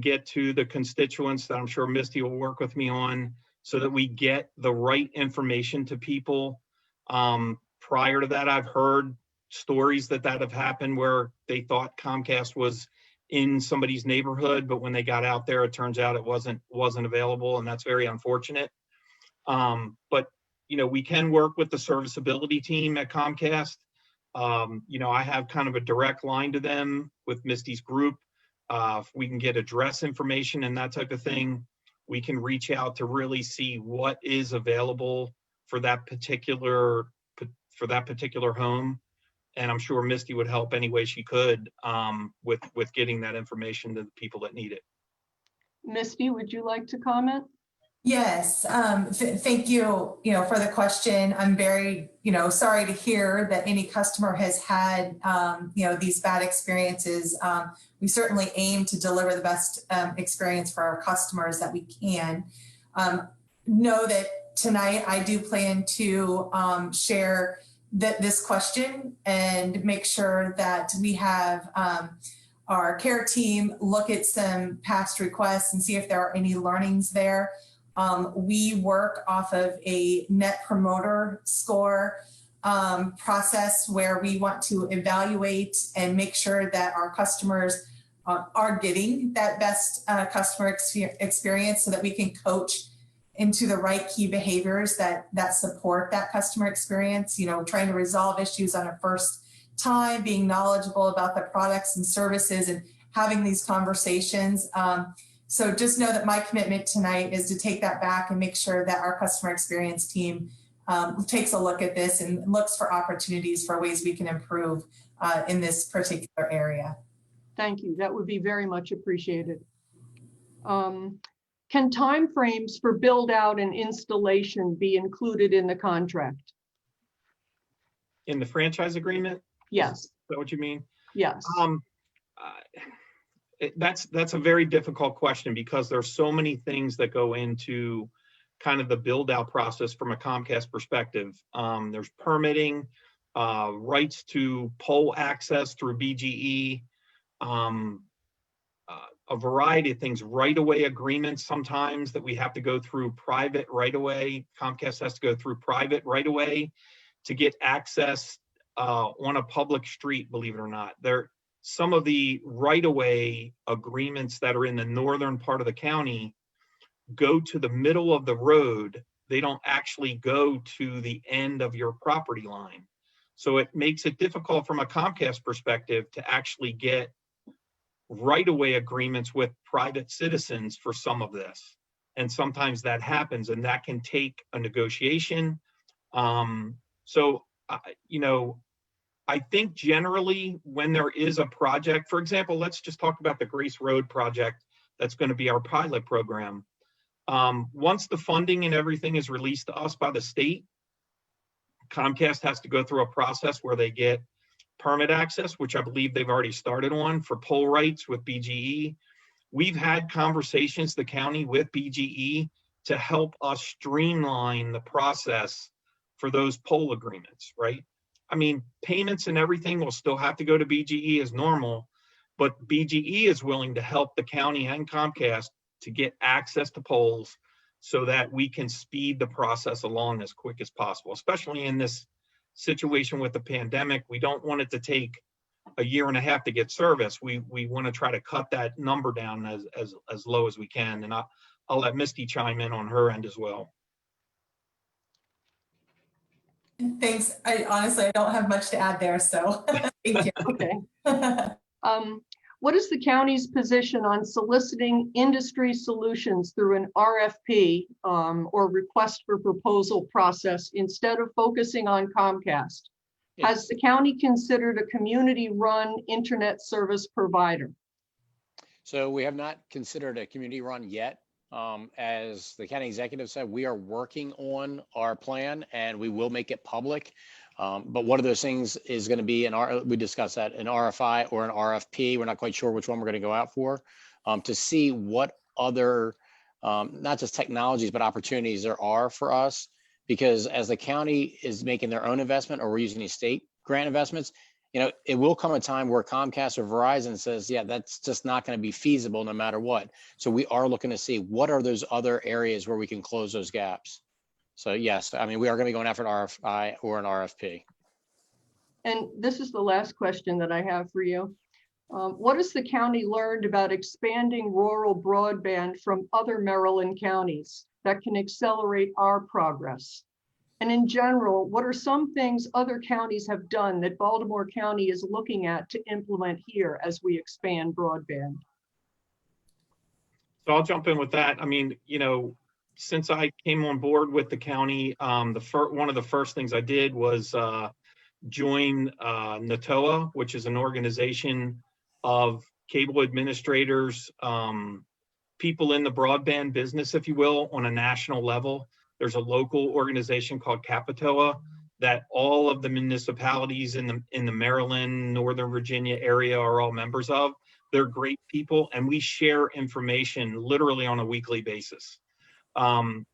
get to the constituents that I'm sure Misty will work with me on, so that we get the right information to people. Prior to that, I've heard stories that have happened where they thought Comcast was in somebody's neighborhood, but when they got out there, it turns out it wasn't available, and that's very unfortunate. But you know, we can work with the serviceability team at Comcast I have kind of a direct line to them with Misty's group. If we can get address information and that type of thing, we can reach out to really see what is available for that particular home. And I'm sure Misty would help any way she could with getting that information to the people that need it. Misty, would you like to comment? Yes, thank you, for the question. I'm very, sorry to hear that any customer has had, these bad experiences. We certainly aim to deliver the best experience for our customers that we can. Know that tonight I do plan to share this question and make sure that we have our care team look at some past requests and see if there are any learnings there. We work off of a net promoter score process where we want to evaluate and make sure that our customers are getting that best customer experience so that we can coach into the right key behaviors that support that customer experience, trying to resolve issues on a first time, being knowledgeable about the products and services and having these conversations. So just know that my commitment tonight is to take that back and make sure that our customer experience team takes a look at this and looks for opportunities for ways we can improve in this particular area. Thank you. That would be very much appreciated. Can timeframes for build out and installation be included in the contract? In the franchise agreement? Yes. Is that what you mean? Yes. That's a very difficult question because there's so many things that go into kind of the build out process from a Comcast perspective. There's permitting, rights to pole access through BGE, a variety of things, right-of-way agreements sometimes that we have to go through private right-of-way. Comcast has to go through private right-of-way to get access on a public street, believe it or not. Some of the right-of-way agreements that are in the northern part of the county go to the middle of the road. They don't actually go to the end of your property line. So it makes it difficult from a Comcast perspective to actually get right-of-way agreements with private citizens for some of this. And sometimes that happens and that can take a negotiation. I think generally when there is a project, for example, let's just talk about the Grace Road project that's going to be our pilot program. Once the funding and everything is released to us by the state, Comcast has to go through a process where they get permit access, which I believe they've already started on for pole rights with BGE. We've had conversations, the county with BGE, to help us streamline the process for those pole agreements, right? I mean, payments and everything will still have to go to BGE as normal, but BGE is willing to help the county and Comcast to get access to poles so that we can speed the process along as quick as possible, especially in this situation with the pandemic. We don't want it to take a year and a half to get service. We want to try to cut that number down as low as we can. And I'll let Misty chime in on her end as well. Thanks. I don't have much to add there, so thank you. Okay. What is the county's position on soliciting industry solutions through an RFP or request for proposal process instead of focusing on Comcast? Yes. Has the county considered a community-run internet service provider? So we have not considered a community run yet. As the county executive said, we are working on our plan and we will make it public. But one of those things is going to be we discussed that, an RFI or an RFP. We're not quite sure which one we're going to go out for, to see what other, not just technologies, but opportunities there are for us. Because as the county is making their own investment or we're using these state grant investments, it will come a time where Comcast or Verizon says, yeah, that's just not going to be feasible no matter what. So we are looking to see what are those other areas where we can close those gaps. So yes, I mean, we are going to be going after an RFI or an RFP. And this is the last question that I have for you. What has the county learned about expanding rural broadband from other Maryland counties that can accelerate our progress? And in general, what are some things other counties have done that Baltimore County is looking at to implement here as we expand broadband? So I'll jump in with that. I mean, you know, since I came on board with the county, one of the first things I did was join NATOA, which is an organization of cable administrators, people in the broadband business, if you will, on a national level. There's a local organization called Capitoa that all of the municipalities in the Maryland, Northern Virginia area are all members of. They're great people, and we share information literally on a weekly basis. Coming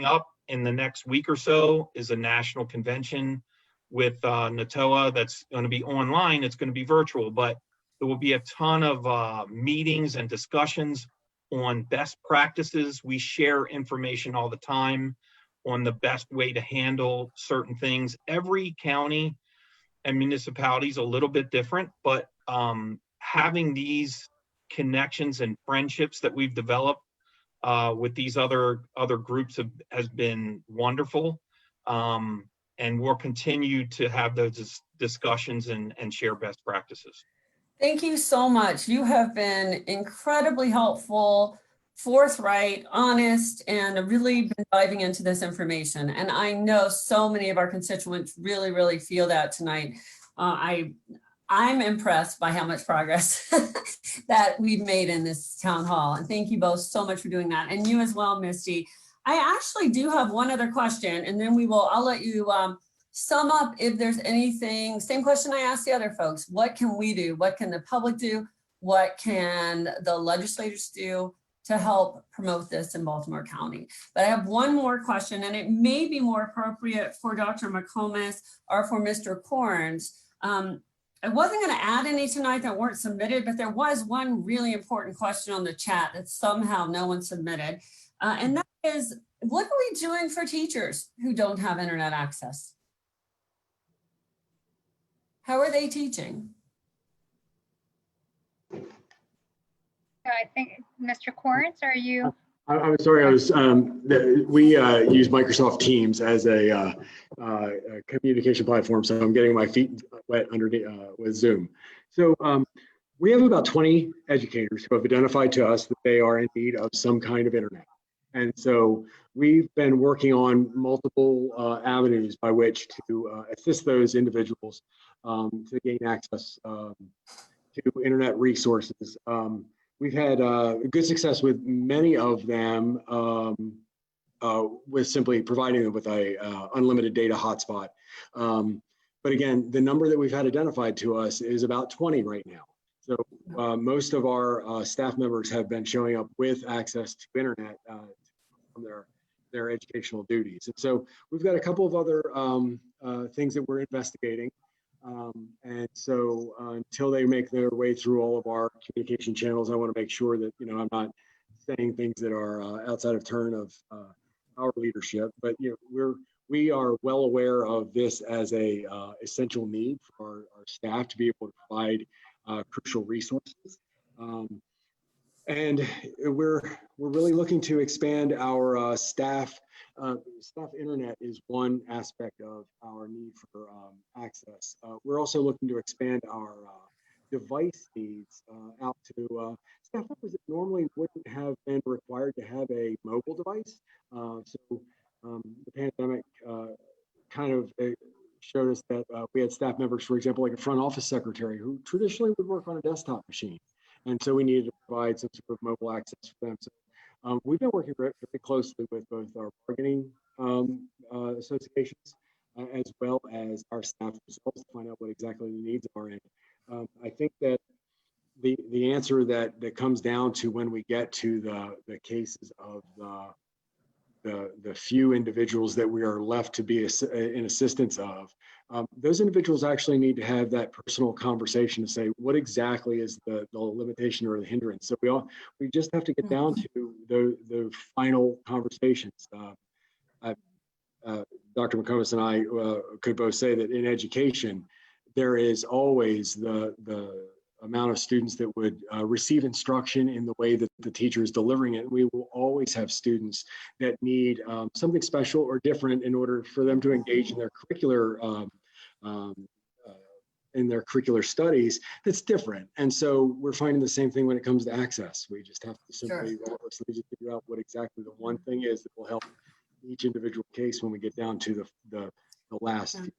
up in the next week or so is a national convention with NATOA that's going to be online. It's going to be virtual, but there will be a ton of meetings and discussions on best practices. We share information all the time on the best way to handle certain things. Every county and municipality is a little bit different, but having these connections and friendships that we've developed with these other groups has been wonderful. And we'll continue to have those discussions and share best practices. Thank you so much. You have been incredibly helpful, forthright, honest, and really been diving into this information. And I know so many of our constituents really, really feel that tonight. I'm impressed by how much progress that we've made in this town hall. And thank you both so much for doing that. And you as well, Misty. I actually do have one other question, and then I'll let you sum up if there's anything. Same question I asked the other folks. What can we do? What can the public do? What can the legislators do to help promote this in Baltimore County? But I have one more question, and it may be more appropriate for Dr. McComas or for Mr. Corns. I wasn't going to add any tonight that weren't submitted, but there was one really important question on the chat that somehow no one submitted. And that is, what are we doing for teachers who don't have internet access? How are they teaching? So I think, Mr. Corns, are you? I'm sorry, we use Microsoft Teams as a communication platform, so I'm getting my feet wet underneath with Zoom. So we have about 20 educators who have identified to us that they are in need of some kind of internet. And so we've been working on multiple avenues by which to assist those individuals to gain access to internet resources. We've had good success with many of them with simply providing them with a unlimited data hotspot. But again, the number that we've had identified to us is about 20 right now. So most of our staff members have been showing up with access to internet from their educational duties. And so we've got a couple of other things that we're investigating. And so until they make their way through all of our communication channels, I want to make sure that, I'm not saying things that are outside of turn of our leadership. But we are well aware of this as a essential need for our staff to be able to provide crucial resources. And we're really looking to expand our staff. Staff internet is one aspect of our need for access. We're also looking to expand our device needs out to staff members that normally wouldn't have been required to have a mobile device. So the pandemic kind of showed us that we had staff members, for example, like a front office secretary who traditionally would work on a desktop machine. And so we needed to provide some sort of mobile access for them. So we've been working very, very closely with both our bargaining associations as well as our staff themselves to find out what exactly the needs are. And I think that the answer that comes down to when we get to the cases of the few individuals that we are left to be in assistance of, those individuals actually need to have that personal conversation to say what exactly is the limitation or the hindrance. So we just have to get down to the final conversations. Dr. McComas and I could both say that in education, there is always the amount of students that would receive instruction in the way that the teacher is delivering it. We will always have students that need something special or different in order for them to engage in their curricular studies that's different. And so we're finding the same thing when it comes to access. We just have to simply roll up our sleeves and figure out what exactly the one thing is that will help each individual case when we get down to the last few.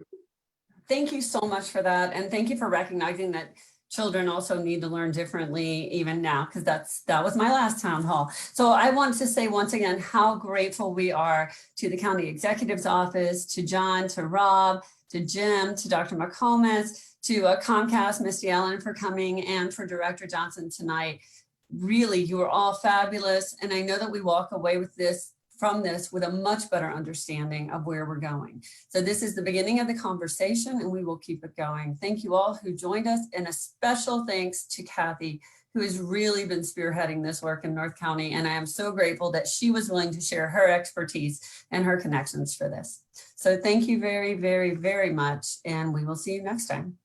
Thank you so much for that. And thank you for recognizing that children also need to learn differently even now, because that was my last town hall. So I want to say once again how grateful we are to the county executive's office, to John, to Rob, to Jim, to Dr. McComas, to Comcast, Misty Ellen for coming, and for Director Johnson tonight. Really, you are all fabulous. And I know that we walk away with from this with a much better understanding of where we're going. So this is the beginning of the conversation, and we will keep it going. Thank you all who joined us, and a special thanks to Kathi, who has really been spearheading this work in North County. And I am so grateful that she was willing to share her expertise and her connections for this. So thank you very, very, very much. And we will see you next time.